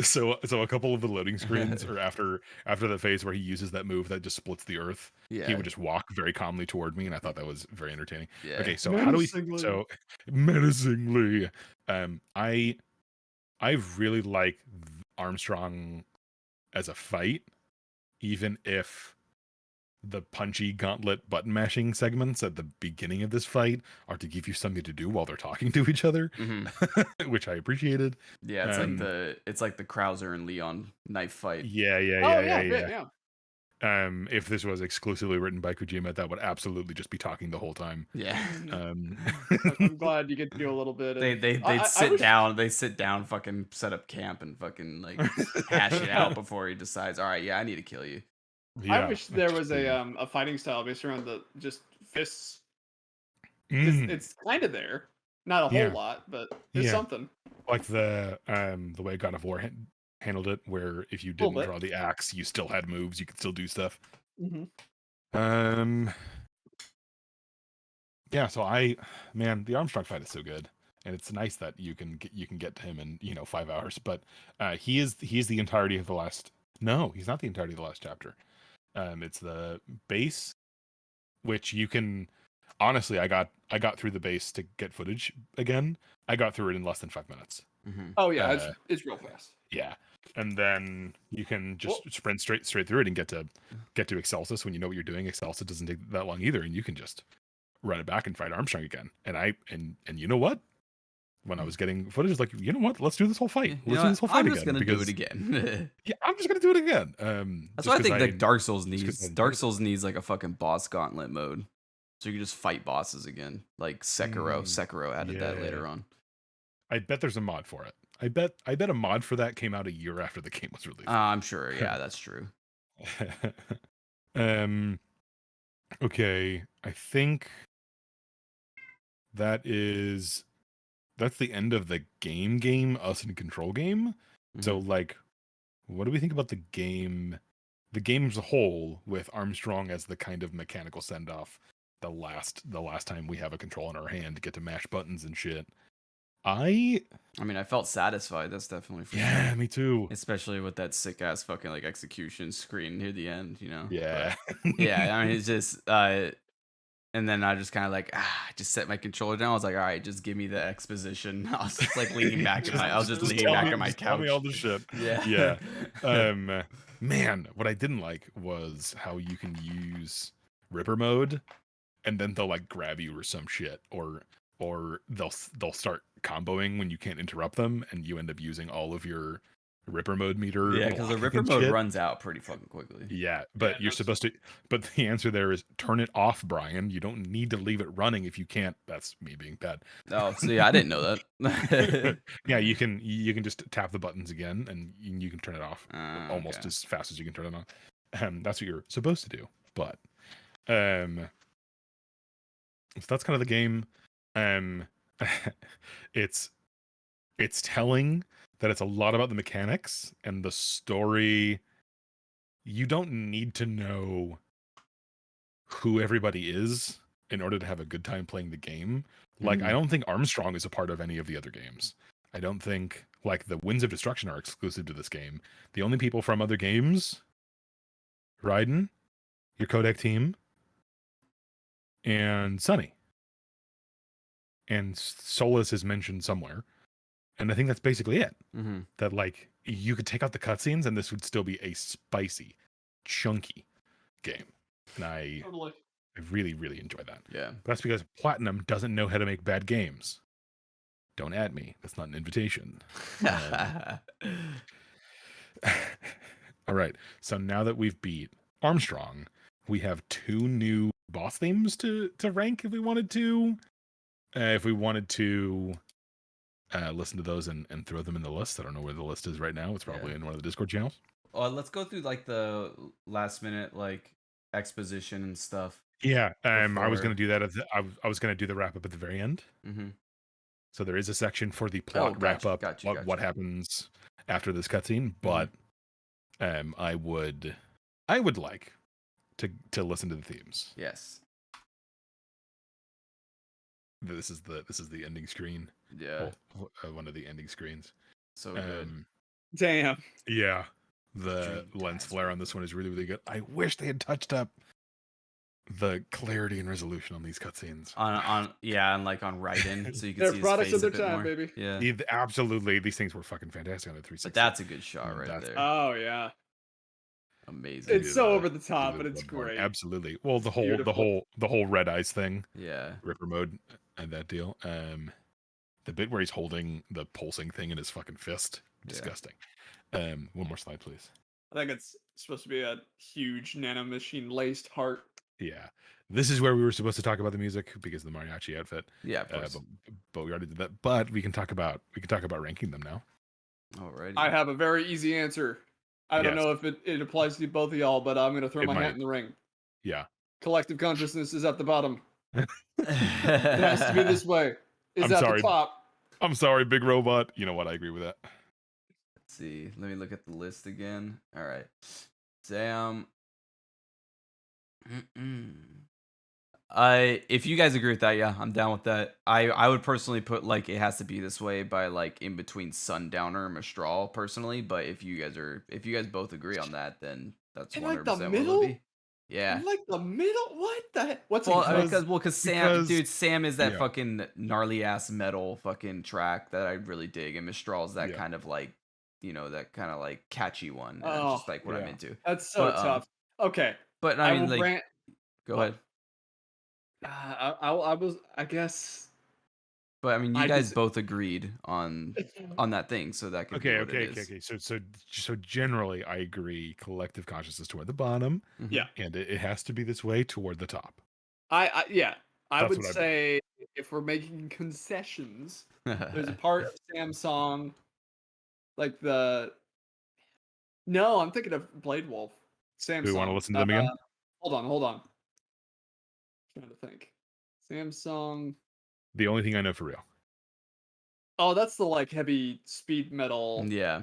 So a couple of the loading screens are after the phase where he uses that move that just splits the earth. He would just walk very calmly toward me, and I thought that was very entertaining. Okay, so how do we menacingly? I really like Armstrong as a fight, even if the punchy gauntlet button mashing segments at the beginning of this fight are to give you something to do while they're talking to each other, which I appreciated. Yeah, it's like the Krauser and Leon knife fight. Yeah. If this was exclusively written by Kojima, that would absolutely just be talking the whole time. Yeah. I'm glad you get to do a little bit. They sit down, fucking set up camp and fucking like hash it out before he decides. All right, I need to kill you. I wish there was a fighting style based around the just fists. It's kind of there, not a whole lot, but there's something. Like the way God of War handled it, where if you didn't draw the axe, you still had moves, you could still do stuff. Yeah, so the Armstrong fight is so good, and it's nice that you can get to him in 5 hours. But he is the entirety of the last. No, he's not the entirety of the last chapter. It's the base, which you can. Honestly, I got through the base to get footage again. I got through it in less than 5 minutes. Oh yeah, it's real fast. Yeah, and then you can just sprint straight through it and get to Excelsis when you know what you're doing. Excelsis doesn't take that long either, and you can just run it back and fight Armstrong again. And you know what? When I was getting footage, I was like, you know what? Let's do this whole fight. Let's do this whole fight I'm again. just gonna do it again. Yeah, I'm just gonna do it again. That's what I think like Dark Souls needs. Dark Souls needs like a fucking boss gauntlet mode, so you can just fight bosses again, like Sekiro. Sekiro added that later on. I bet there's a mod for it. I bet a mod for that came out a year after the game was released. I'm sure. Yeah, that's true. Okay, I think that's the end of the game us in control game. Mm-hmm. So like, what do we think about the game as a whole, with Armstrong as the kind of mechanical send off the last time we have a control in our hand to get to mash buttons and shit? I mean, I felt satisfied. That's definitely for yeah, sure. me too. Especially with that sick ass fucking like execution screen near the end, Yeah, but, yeah. I mean, it's just and then I just kind of like just set my controller down. I was like, all right, just give me the exposition. I was just like leaning back in my, leaning back on my couch. Tell me all the shit. Yeah. Man, what I didn't like was how you can use Ripper mode, and then they'll like grab you or some shit, or they'll start comboing when you can't interrupt them, and you end up using all of your Ripper mode meter. Yeah, because the Ripper mode runs out pretty fucking quickly. Yeah, but you're supposed to. But the answer there is turn it off, Brian. You don't need to leave it running if you can't. That's me being bad. Oh, see, I didn't know that. Yeah, you can just tap the buttons again, and you can turn it off almost as fast as you can turn it on. That's what you're supposed to do. But so that's kind of the game. It's telling that it's a lot about the mechanics and the story. You don't need to know who everybody is in order to have a good time playing the game. Like, I don't think Armstrong is a part of any of the other games. I don't think, like, the Winds of Destruction are exclusive to this game. The only people from other games, Raiden, your Codec team, and Sunny. And Solus is mentioned somewhere. And I think that's basically it. Mm-hmm. That, like, you could take out the cutscenes and this would still be a spicy, chunky game. And I really, really enjoy that. Yeah. But that's because Platinum doesn't know how to make bad games. Don't add me. That's not an invitation. All right. So now that we've beat Armstrong, we have 2 new boss themes to rank if we wanted to. If we wanted to listen to those and throw them in the list. I don't know where the list is right now. It's probably in one of the Discord channels. Let's go through like the last minute like exposition and stuff. Yeah, I was going to do that. I was going to do the wrap up at the very end. Mm-hmm. So there is a section for the plot wrap up. What happens after this cutscene? But I would like to listen to the themes. Yes. This is the ending screen. Yeah. One of the ending screens. So good. Damn. Yeah. The lens flare on this one is really, really good. I wish they had touched up the clarity and resolution on these cutscenes. And like on Raiden, so you can see his products face of their a bit time, more. baby. Yeah. Absolutely. These things were fucking fantastic on the 360. But that's a good shot there. Oh yeah. Amazing. It's so over the top, but it's great. Absolutely. Well, the whole red eyes thing. Yeah. Ripper mode and that deal. The bit where he's holding the pulsing thing in his fucking fist. Disgusting. One more slide, please. I think it's supposed to be a huge nanomachine laced heart. Yeah. This is where we were supposed to talk about the music because of the mariachi outfit. Yeah, of course. But we already did that. But we can talk about ranking them now. Alrighty. I have a very easy answer. I don't know if it applies to both of y'all, but I'm gonna throw my hat in the ring. Yeah. Collective consciousness is at the bottom. It has to be this way. It's at the top. I'm sorry, Big Robot. You know what? I agree with that. Let's see. Let me look at the list again. All right. Sam. If you guys agree with that, yeah, I'm down with that. I would personally put like it has to be this way by like in between Sundowner and Mistral personally. But if you guys both agree on that, then that's In 100% like the what it'll middle? be. Yeah. In like the middle? What the heck? What's Well, it I mean, called? because Sam, because dude, Sam is that yeah, fucking gnarly ass metal fucking track that I really dig, and Mistral is that yeah, kind of like, that kind of like catchy one, and that's Oh, just like what I'm yeah. into. that's so But tough. Okay, but I I mean, will like, grant. go What? ahead. I was. I guess. But I mean, you I guys just. both agreed on that thing, so that could be Okay, what it okay, okay, is. okay. So generally, I agree. Collective consciousness toward the bottom, Mm-hmm. Yeah. and it has to be this way toward the top. Yeah. I That's would what I believe. say if we're making concessions, there's a part of Sam's song, like the. No, I'm thinking of Blade Wolf. Do Sam's we want to song. listen to them again? Hold on. Trying to think. Sam's song. The only thing I know for real. Oh, that's the like heavy speed metal. Yeah.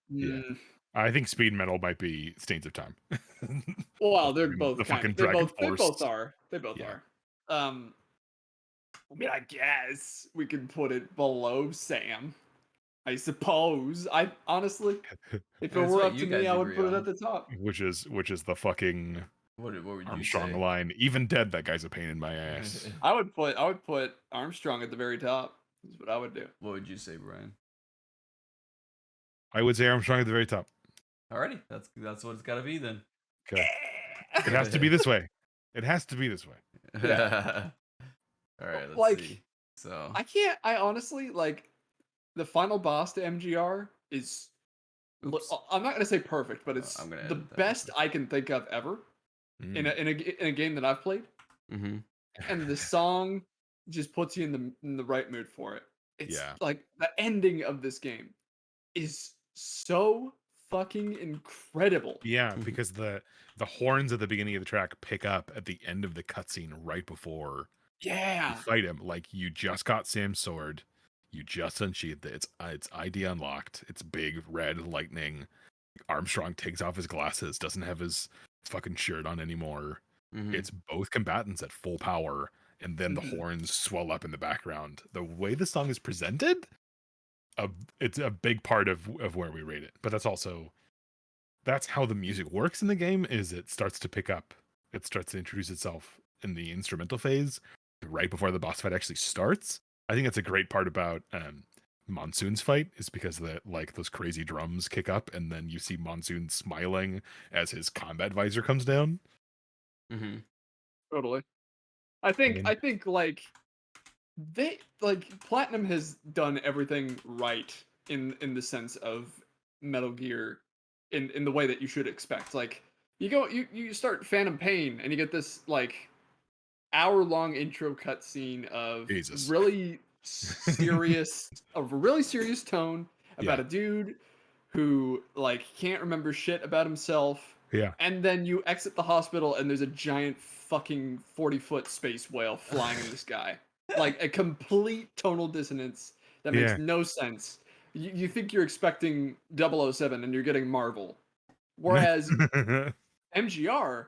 Yeah. Mm, I think speed metal might be Stains of Time. well, they're The both kind fucking of. They Dragon both. They Force. both are. They both Yeah. are. I mean, I guess we could put it below Sam. I suppose. I honestly, if it That's were what up to you me, guys I would agree put it on. at the top. which is the fucking What would you Armstrong say? line. Even dead, that guy's a pain in my ass. I would put Armstrong at the very top. Is what I would do. What would you say, Brian? I would say Armstrong at the very top. Alrighty, that's what it's got to be then. Okay. It has to be this way. It has to be this way. Yeah. All right, let's Like, see. So I can't. I honestly like the final boss to MGR is. oops. I'm not gonna say perfect, but it's I'm gonna the edit that. best I can think of ever in a game that I've played. Mm-hmm. And the song just puts you in the right mood for it. It's Yeah. like the ending of this game is so fucking incredible. Yeah, because the horns at the beginning of the track pick up at the end of the cutscene right before you Yeah. fight him. Like you just got Sam's sword, you just unsheathed it. It's ID unlocked. It's big red lightning. Armstrong takes off his glasses, doesn't have his fucking shirt on anymore. Mm-hmm. It's both combatants at full power, and then the horns swell up in the background. The way the song is presented, it's a big part of where we rate it. But that's how the music works in the game. Is it starts to pick up, it starts to introduce itself in the instrumental phase right before the boss fight actually starts. I think that's a great part about Monsoon's fight, is because like those crazy drums kick up, and then you see Monsoon smiling as his combat visor comes down. Mm-hmm. Totally. I think like Platinum has done everything right in the sense of Metal Gear in the way that you should expect. Like you start Phantom Pain and you get this like hour-long intro cutscene of Jesus. really serious of a really serious tone about a dude who like can't remember shit about himself. Yeah. And then you exit the hospital and there's a giant fucking 40-foot space whale flying in the sky. Like a complete tonal dissonance that makes no sense. You think you're expecting 007 and you're getting Marvel. Whereas MGR,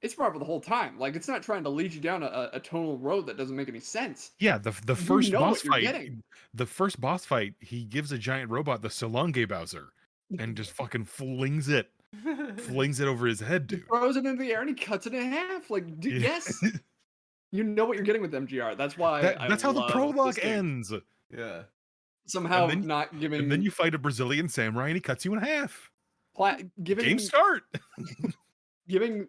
it's Marvel the whole time. Like it's not trying to lead you down a tonal road that doesn't make any sense. Yeah, the first boss fight. Getting. The first boss fight, he gives a giant robot the Solange Bowser and just fucking flings it over his head, dude. He throws it into the air and he cuts it in half. Like, dude, yes. You know what you're getting with MGR. That's why that's how the prologue ends. Yeah. Somehow not giving. And then you fight a Brazilian samurai and he cuts you in half. Giving Game start. Giving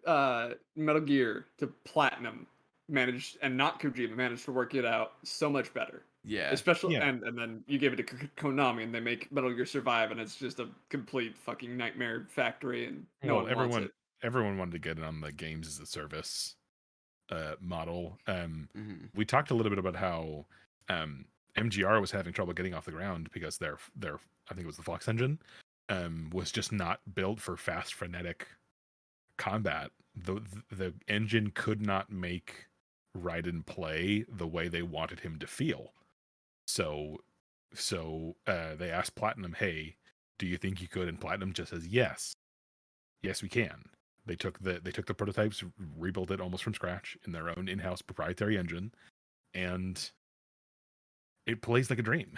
Metal Gear to Platinum managed, and not Kojima, managed to work it out so much better. Yeah. Especially and then you give it to Konami and they make Metal Gear Survive and it's just a complete fucking nightmare factory and everyone wanted to get it on the games as a service model. We talked a little bit about how MGR was having trouble getting off the ground because their I think it was the Fox engine was just not built for fast frenetic combat. The engine could not make Raiden play the way they wanted him to feel. So they asked Platinum, "Hey, do you think you could?" And Platinum just says, "Yes, we can." They took the prototypes, rebuilt it almost from scratch in their own in-house proprietary engine, and it plays like a dream.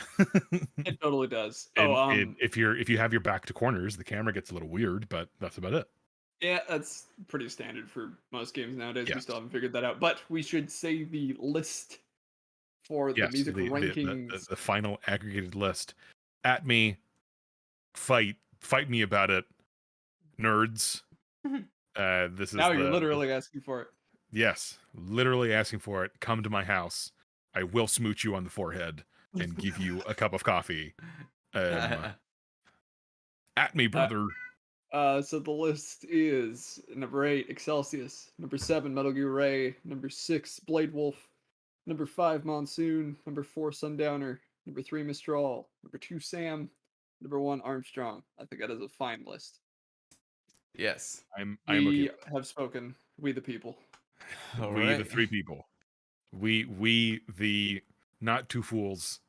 It totally does. And if you have your back to corners, the camera gets a little weird, but that's about it. Yeah, that's pretty standard for most games nowadays. We Yes. still haven't figured that out. But we should say the list for the music rankings. The final aggregated list. At me, fight me about it, nerds. This is now you're literally asking for it. Yes, literally asking for it. Come to my house. I will smooch you on the forehead and give you a cup of coffee. At me, brother. So the list is number 8, Excelsius. Number 7, Metal Gear Ray. Number 6, Blade Wolf. Number 5, Monsoon. Number 4, Sundowner. Number 3, Mistral. Number 2, Sam. Number 1, Armstrong. I think that is a fine list. Yes. We have spoken. We the people. The 3 people. We the not 2 fools.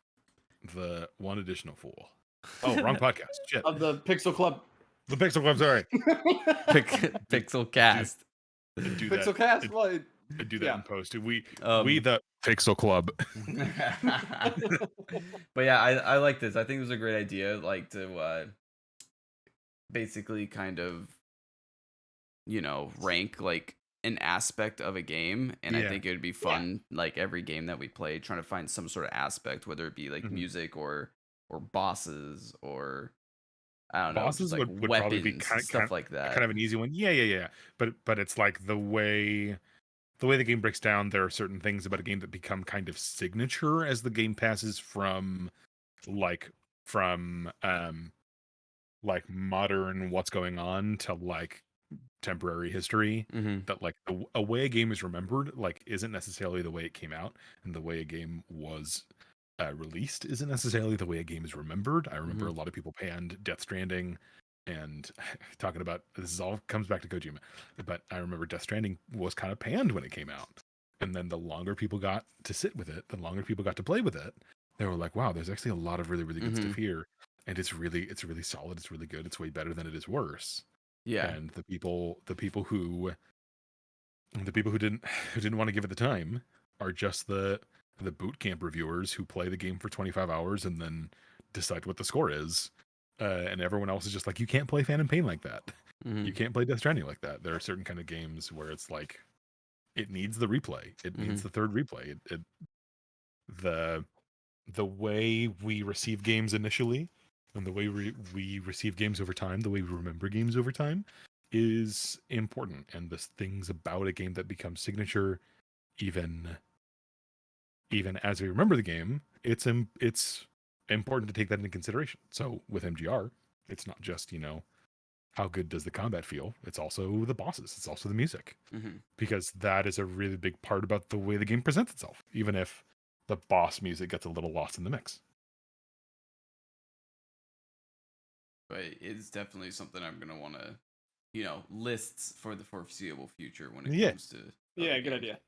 The 1 additional fool. Oh, wrong podcast. Shit. Of the Pixel Club. The Pixel Club, sorry. Pixelcast. Pixelcast, what? I do that in post. We the Pixel Club. But yeah, I like this. I think it was a great idea, like to basically kind of, rank like an aspect of a game, and I think it would be fun, like every game that we play, trying to find some sort of aspect, whether it be like music or bosses or I don't know, bosses just like would weapons, probably be stuff like that. Kind of an easy one. Yeah. But it's like the way the game breaks down, there are certain things about a game that become kind of signature as the game passes from modern what's going on to like temporary history. That like a way a game is remembered like isn't necessarily the way it came out, and the way a game was released isn't necessarily the way a game is remembered. I remember a lot of people panned Death Stranding, and talking about this is all comes back to Kojima, but I remember Death Stranding was kind of panned when it came out, and then the longer people got to sit with it, the longer people got to play with it, they were like, wow, there's actually a lot of really good stuff here, and it's really solid, it's really good, it's way better than it is worse. And the people who didn't want to give it the time are just the boot camp reviewers who play the game for 25 hours and then decide what the score is. And everyone else is just like, you can't play Phantom Pain like that. You can't play Death Stranding like that. There are certain kind of games where it's like, it needs the replay. It needs the third replay. The way we receive games initially, and the way we receive games over time, the way we remember games over time, is important. And the things about a game that becomes signature, even as we remember the game, it's important to take that into consideration. So with MGR, it's not just, how good does the combat feel? It's also the bosses. It's also the music. Because that is a really big part about the way the game presents itself, even if the boss music gets a little lost in the mix. But it's definitely something I'm going to want to, lists for the foreseeable future when it comes to... Yeah, good idea.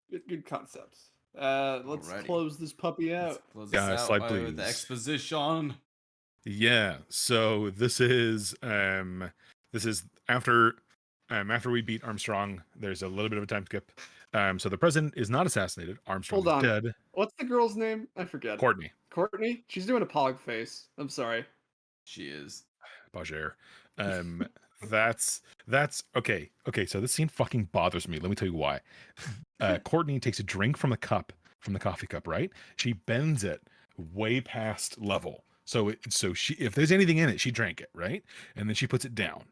Good concepts. Let's close this puppy out. Let's close this out slide, please. With the exposition. Yeah, so this is after we beat Armstrong. There's a little bit of a time skip. So the president is not assassinated. Armstrong is dead. What's the girl's name? I forget. Courtney. She's doing a pog face. I'm sorry. She is. Bajer. That's okay. Okay, so this scene fucking bothers me. Let me tell you why. Courtney takes a drink from the coffee cup, right? She bends it way past level. So she, if there's anything in it, she drank it, right? And then she puts it down.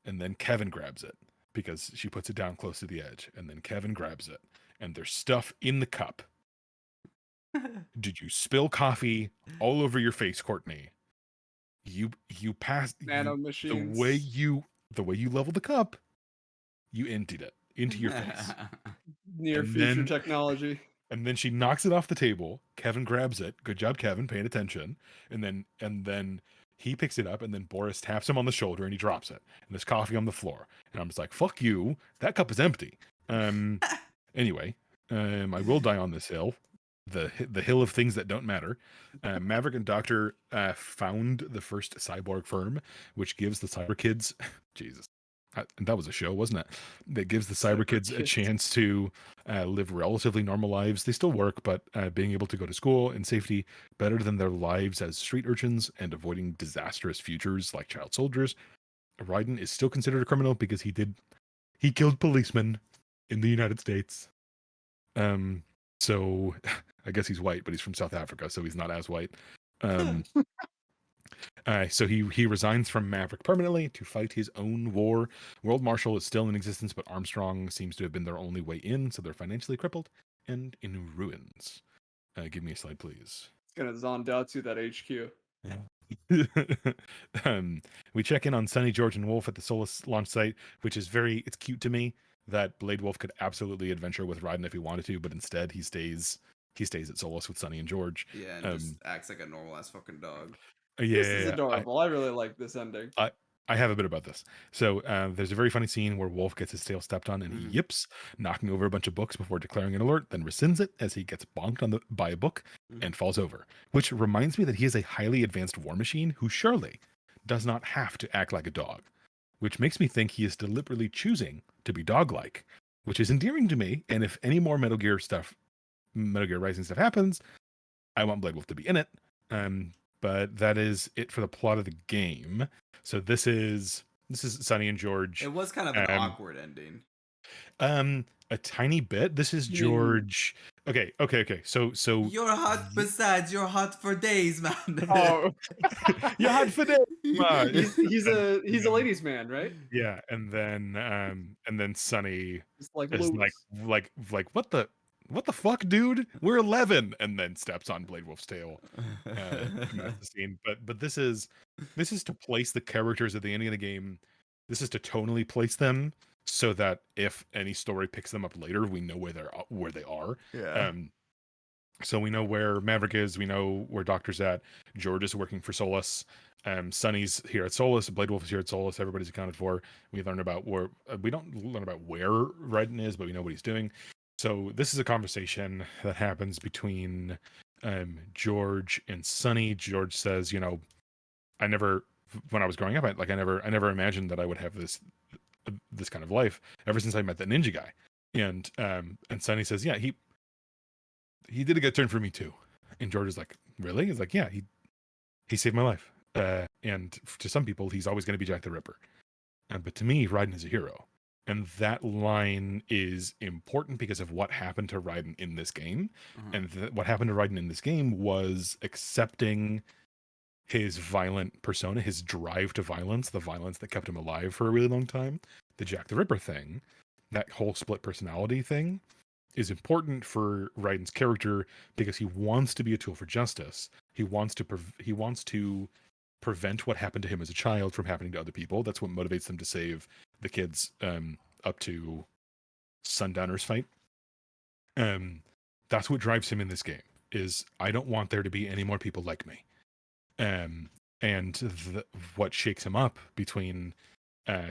And then Kevin grabs it because she puts it down close to the edge. And then Kevin grabs it. And there's stuff in the cup. Did you spill coffee all over your face, Courtney? You passed nano machines. The way you level the cup, you emptied it into your face. Near future technology. And then she knocks it off the table. Kevin grabs it. Good job, Kevin, paying attention. And then he picks it up, and then Boris taps him on the shoulder and he drops it. And there's coffee on the floor. And I'm just like, fuck you. That cup is empty. Anyway, I will die on this hill. The hill of things that don't matter. Maverick and Doctor found the first cyborg firm, which gives the cyber kids Jesus. that was a show, wasn't it? That gives the cyber kids a chance to live relatively normal lives. They still work, but being able to go to school in safety better than their lives as street urchins and avoiding disastrous futures like child soldiers. Raiden is still considered a criminal because he killed policemen in the United States. So I guess he's white, but he's from South Africa, so he's not as white. So he resigns from Maverick permanently to fight his own war. World Marshal is still in existence, but Armstrong seems to have been their only way in, so they're financially crippled and in ruins. Give me a slide, please. It's gonna Zandatsu that HQ. We check in on Sunny, George, and Wolf at the Solus launch site, which is it's cute to me that Blade Wolf could absolutely adventure with Raiden if he wanted to, but instead he stays at Solus with Sunny and George. Yeah, and just acts like a normal ass fucking dog. Yeah, this is adorable. I really like this ending. I have a bit about this. So there's a very funny scene where Wolf gets his tail stepped on and he yips, knocking over a bunch of books before declaring an alert, then rescinds it as he gets bonked by a book and falls over. Which reminds me that he is a highly advanced war machine who surely does not have to act like a dog. Which makes me think he is deliberately choosing to be dog-like, which is endearing to me. And if any more Metal Gear Rising stuff happens, I want Blade Wolf to be in it. But that is it for the plot of the game. So this is Sunny and George. It was kind of an awkward ending. A tiny bit. This is George. Okay. So you're hot. Besides, you're hot for days, man. Oh, you're hot for days. He's a ladies' man, right? Yeah, and then Sunny is like what the fuck, dude? We're 11, and then steps on Blade Wolf's tail. That's the scene. But this is to place the characters at the ending of the game. This is to tonally place them so that if any story picks them up later, we know where they are. Yeah. So we know where Maverick is. We know where Doctor's at. George is working for Solus. Sunny's here at Solus. Blade Wolf is here at Solus. Everybody's accounted for. We learn about where we don't learn about where Raiden is, but we know what he's doing. So this is a conversation that happens between George and Sunny. George says, when I was growing up, I never imagined that I would have this kind of life ever since I met that ninja guy. And Sunny says, yeah, he did a good turn for me too. And George is like, really? He's like, yeah, he saved my life. And to some people, he's always going to be Jack the Ripper. But to me, Raiden is a hero. And that line is important because of what happened to Raiden in this game. And what happened to Raiden in this game was accepting his violent persona, his drive to violence, the violence that kept him alive for a really long time. The Jack the Ripper thing, that whole split personality thing, is important for Raiden's character because he wants to be a tool for justice. He wants to prevent what happened to him as a child from happening to other people. That's what motivates them to save the kids up to Sundowner's fight. That's what drives him in this game, is I don't want there to be any more people like me. And what shakes him up between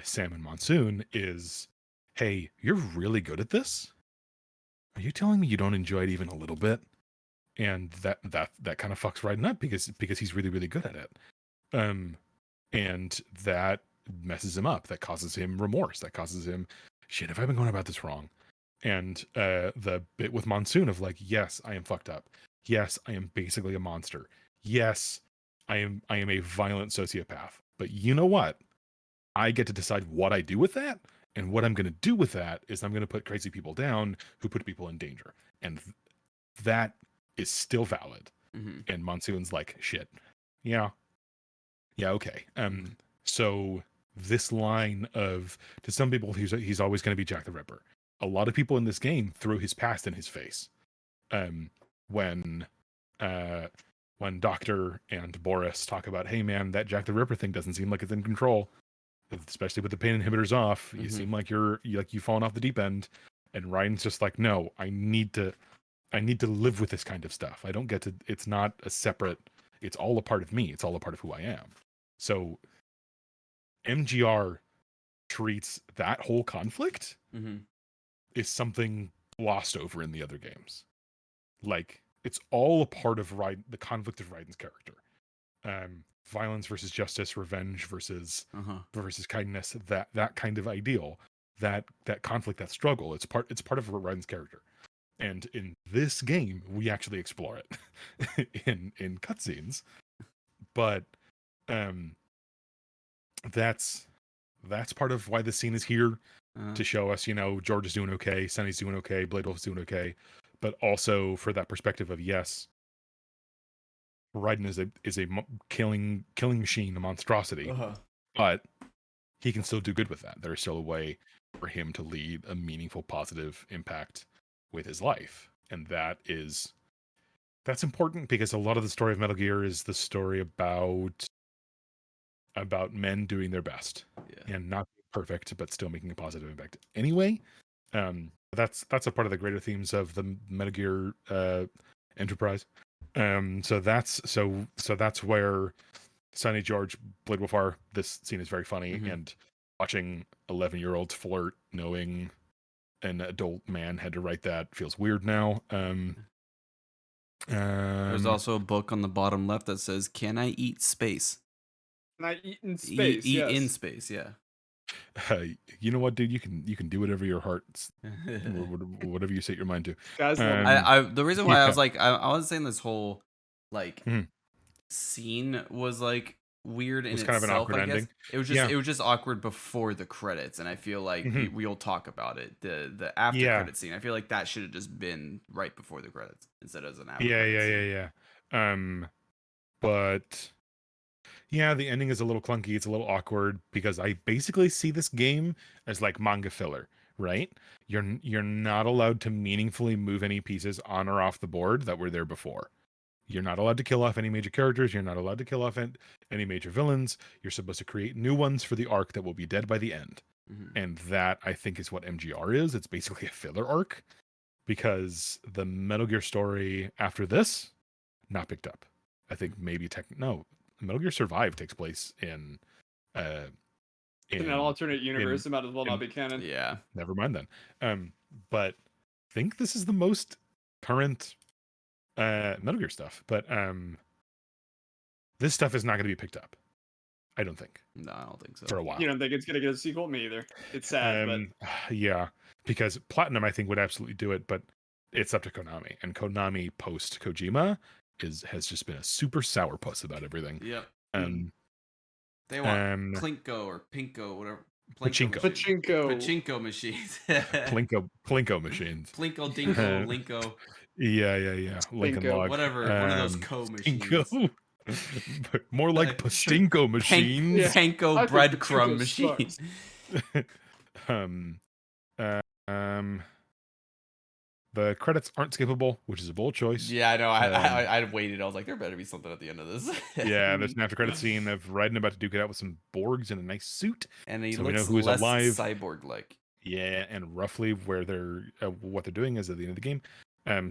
Sam and Monsoon is, hey, you're really good at this? Are you telling me you don't enjoy it even a little bit? And that kind of fucks Raiden up because he's really, really good at it. And that messes him up. That causes him remorse. That causes him, shit, have I been going about this wrong? And the bit with Monsoon of like, yes, I am fucked up. Yes, I am basically a monster. Yes, I am a violent sociopath. But you know what? I get to decide what I do with that. And what I'm going to do with that is I'm going to put crazy people down who put people in danger. And that is still valid. And Monsoon's like, shit. Yeah, okay. So this line of, to some people, he's always going to be Jack the Ripper. A lot of people in this game threw his past in his face. When Doctor and Boris talk about, hey man, that Jack the Ripper thing doesn't seem like it's in control, especially with the pain inhibitors off. You seem like you've fallen off the deep end. And Ryan's just like, no, I need to live with this kind of stuff. I don't get to. It's not a separate. It's all a part of me. It's all a part of who I am. So MGR treats that whole conflict is something glossed over in the other games. Like, it's all a part of the conflict of Raiden's character. violence versus justice, revenge versus kindness, that kind of ideal, that conflict, that struggle. It's part of Ryan's character. And in this game, we actually explore it in cutscenes. But that's part of why the scene is here, to show us, George is doing okay, Sunny's doing okay, Blade Wolf's doing okay, but also for that perspective of, yes, Raiden is a killing machine, a monstrosity, but he can still do good with that. There's still a way for him to lead a meaningful, positive impact with his life, and that's important, because a lot of the story of Metal Gear is the story about men doing their best and not being perfect, but still making a positive impact anyway. That's a part of the greater themes of the Metal Gear enterprise. So that's where Sonny, George, Blade Wolf are. This scene is very funny, and watching 11-year-olds flirt, knowing an adult man had to write that, feels weird now. There's also a book on the bottom left that says, "Can I eat space?" Can I eat in space? Eat in space, yeah. You know what, dude? You can do whatever your heart's, whatever you set your mind to. Guys, the reason why I was like, I was saying this whole scene was like weird in itself. Kind of an awkward ending. It was just awkward before the credits, and I feel like we'll talk about it. The after credit scene, I feel like that should have just been right before the credits instead of an after. Yeah. But yeah, the ending is a little clunky. It's a little awkward, because I basically see this game as like manga filler, right? You're not allowed to meaningfully move any pieces on or off the board that were there before. You're not allowed to kill off any major characters. You're not allowed to kill off any major villains. You're supposed to create new ones for the arc that will be dead by the end. And that, I think, is what MGR is. It's basically a filler arc, because the Metal Gear story after this, not picked up. I think maybe Metal Gear Survive takes place in an alternate universe. It might as well not be canon. Yeah. Never mind then. But I think this is the most current Metal Gear stuff. But this stuff is not going to be picked up, I don't think. No, I don't think so. For a while. You don't think it's going to get a sequel? Me either. It's sad, but yeah, because Platinum, I think, would absolutely do it, but it's up to Konami, and Konami post Kojima has just been a super sourpuss about everything. Yep. They want Plinko or Pinko, whatever. Pachinko machines. Plinko machines. Plinko Dinko, Linko. Yeah. Lincoln Log. Whatever. One of those machines. Pinko. More like Pastinko machines. Panko breadcrumb machines. The credits aren't skippable, which is a bold choice. Yeah, I know. I waited. I was like, there better be something at the end of this. Yeah, there's an after credit scene of Raiden about to duke it out with some Borgs in a nice suit, and he so looks we know who's less alive, cyborg-like. Yeah, and roughly where they're what they're doing is at the end of the game.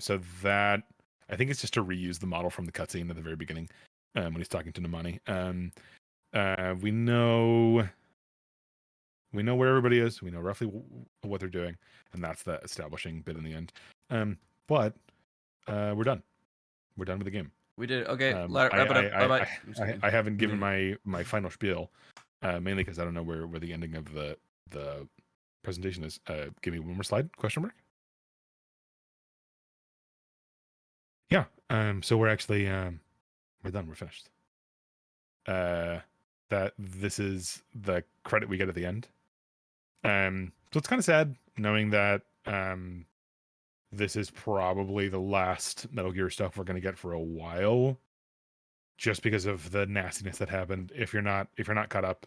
So that, I think it's just to reuse the model from the cutscene at the very beginning, when he's talking to Namani. We know where everybody is. We know roughly what they're doing, and that's the establishing bit in the end. But we're done. We're done with the game. We did. Okay, wrap it up. Bye-bye. I haven't given my final spiel, mainly because I don't know where the ending of the presentation is. Give me one more slide? Question mark? Yeah. So we're actually we're done. We're finished. That this is the credit we get at the end. So it's kind of sad knowing that this is probably the last Metal Gear stuff we're going to get for a while, just because of the nastiness that happened. If you're not caught up,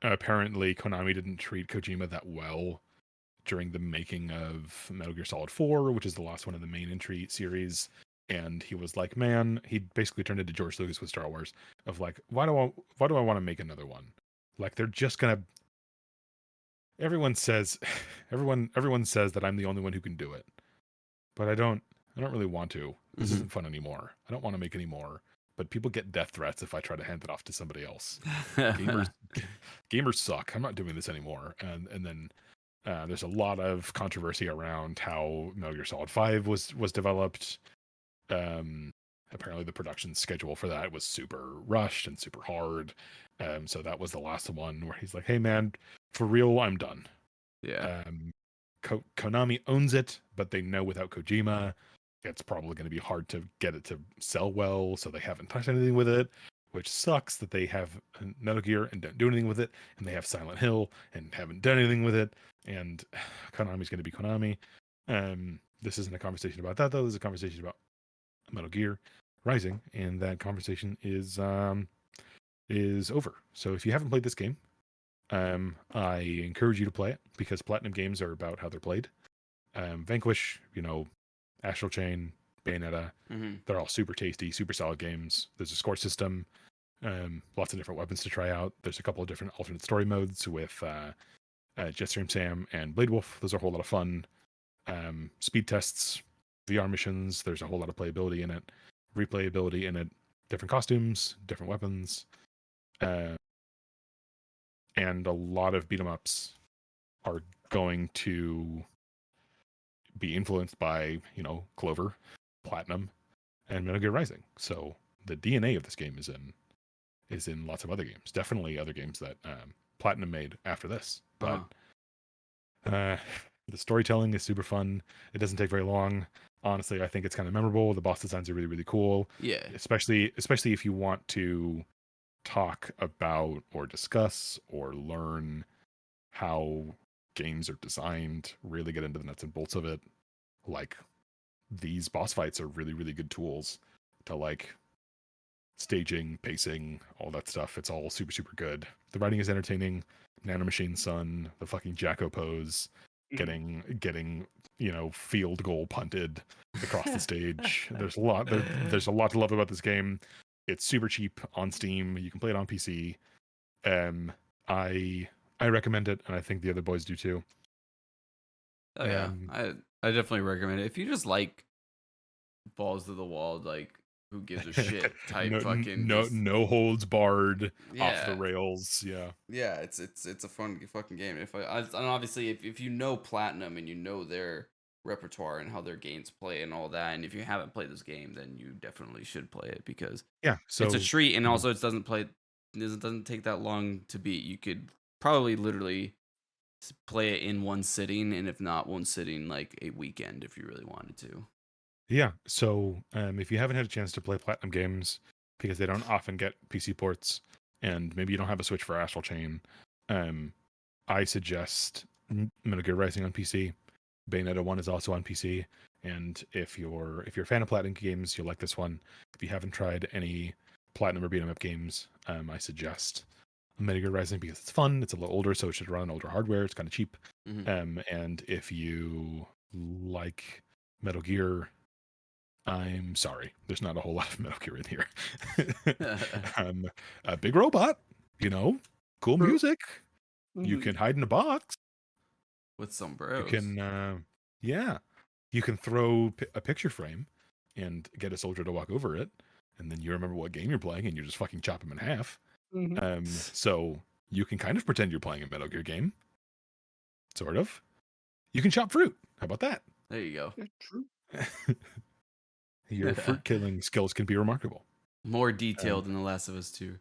apparently Konami didn't treat Kojima that well during the making of Metal Gear Solid 4, which is the last one in the main entry series. And he was like, man, he basically turned into George Lucas with Star Wars, of like, why do I want to make another one? Like, they're just gonna. Everyone says that I'm the only one who can do it, but I don't really want to. This isn't fun anymore. I don't want to make any more. But people get death threats if I try to hand it off to somebody else. Gamers suck. I'm not doing this anymore. And then there's a lot of controversy around how Metal Gear Solid 5 was developed. apparently the production schedule for that was super rushed and super hard. So that was the last one where he's like, "Hey man, for real, I'm done." Yeah. Konami owns it, but they know without Kojima, it's probably going to be hard to get it to sell well, so they haven't touched anything with it, which sucks that they have Metal Gear and don't do anything with it, and they have Silent Hill and haven't done anything with it, and Konami's going to be Konami. This isn't a conversation about that, though. This is a conversation about Metal Gear Rising, and that conversation is over. So if you haven't played this game, I encourage you to play it because Platinum games are about how they're played. Vanquish, Astral Chain, Bayonetta, they're all super tasty, super solid games. There's a score system, lots of different weapons to try out. There's a couple of different alternate story modes with Jetstream Sam and Blade Wolf. Those are a whole lot of fun. Speed tests, VR missions. There's a whole lot of playability in it, replayability in it, different costumes, different weapons, and a lot of beat 'em ups are going to be influenced by Clover, Platinum, and Metal Gear Rising. So the DNA of this game is in lots of other games. Definitely other games that Platinum made after this. But the storytelling is super fun. It doesn't take very long. Honestly, I think it's kind of memorable. The boss designs are really, really cool. Yeah. Especially if you want to talk about or discuss or learn how games are designed, really get into the nuts and bolts of it. Like, these boss fights are really, really good tools to staging, pacing, all that stuff. It's all super, super good. The writing is entertaining. Nanomachine Sun, the fucking Jacko pose, getting field goal punted across the stage. There's a lot to love about this game. It's super cheap on Steam. You can play it on PC. I recommend it, and I think the other boys do too. Oh yeah, I definitely recommend it if you just like balls to the wall, like who gives a shit type no holds barred, off the rails. Yeah, it's a fun fucking game. And obviously if you know Platinum and you know their repertoire and how their games play and all that, and if you haven't played this game, then you definitely should play it because so it's a treat, and also it doesn't take that long to beat. You could probably literally play it in one sitting, and if not one sitting, like a weekend if you really wanted to. Yeah, so if you haven't had a chance to play Platinum games because they don't often get PC ports, and maybe you don't have a Switch for Astral Chain, I suggest Metal Gear Rising on PC. Bayonetta 1 is also on PC, and if you're a fan of Platinum games, you'll like this one. If you haven't tried any Platinum or beat 'em up games, I suggest Metal Gear Rising because it's fun. It's a little older, so it should run on older hardware. It's kind of cheap. And if you like Metal Gear, I'm sorry, there's not a whole lot of Metal Gear in here. A big robot, cool music. You can hide in a box with sombreros. You can, you can throw a picture frame and get a soldier to walk over it, and then you remember what game you're playing, and you just fucking chop him in half. So you can kind of pretend you're playing a Metal Gear game, sort of. You can chop fruit. How about that? There you go. True. Your fruit killing skills can be remarkable. More detailed than The Last of Us 2.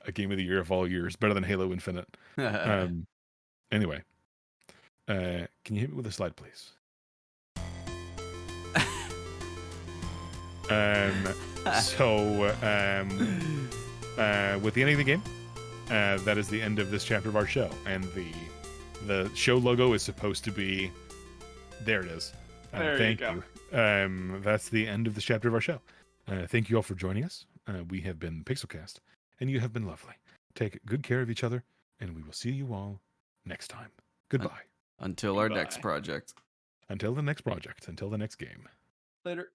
A game of the year of all years, better than Halo Infinite. Anyway, can you hit me with a slide, please? With the ending of the game, that is the end of this chapter of our show, and the show logo is supposed to be there. It is. Thank you. That's the end of this chapter of our show. Thank you all for joining us. We have been Pixelcast, and you have been lovely. Take good care of each other, and we will see you all next time. Goodbye. Until our next project. Until the next project. Until the next game. Later.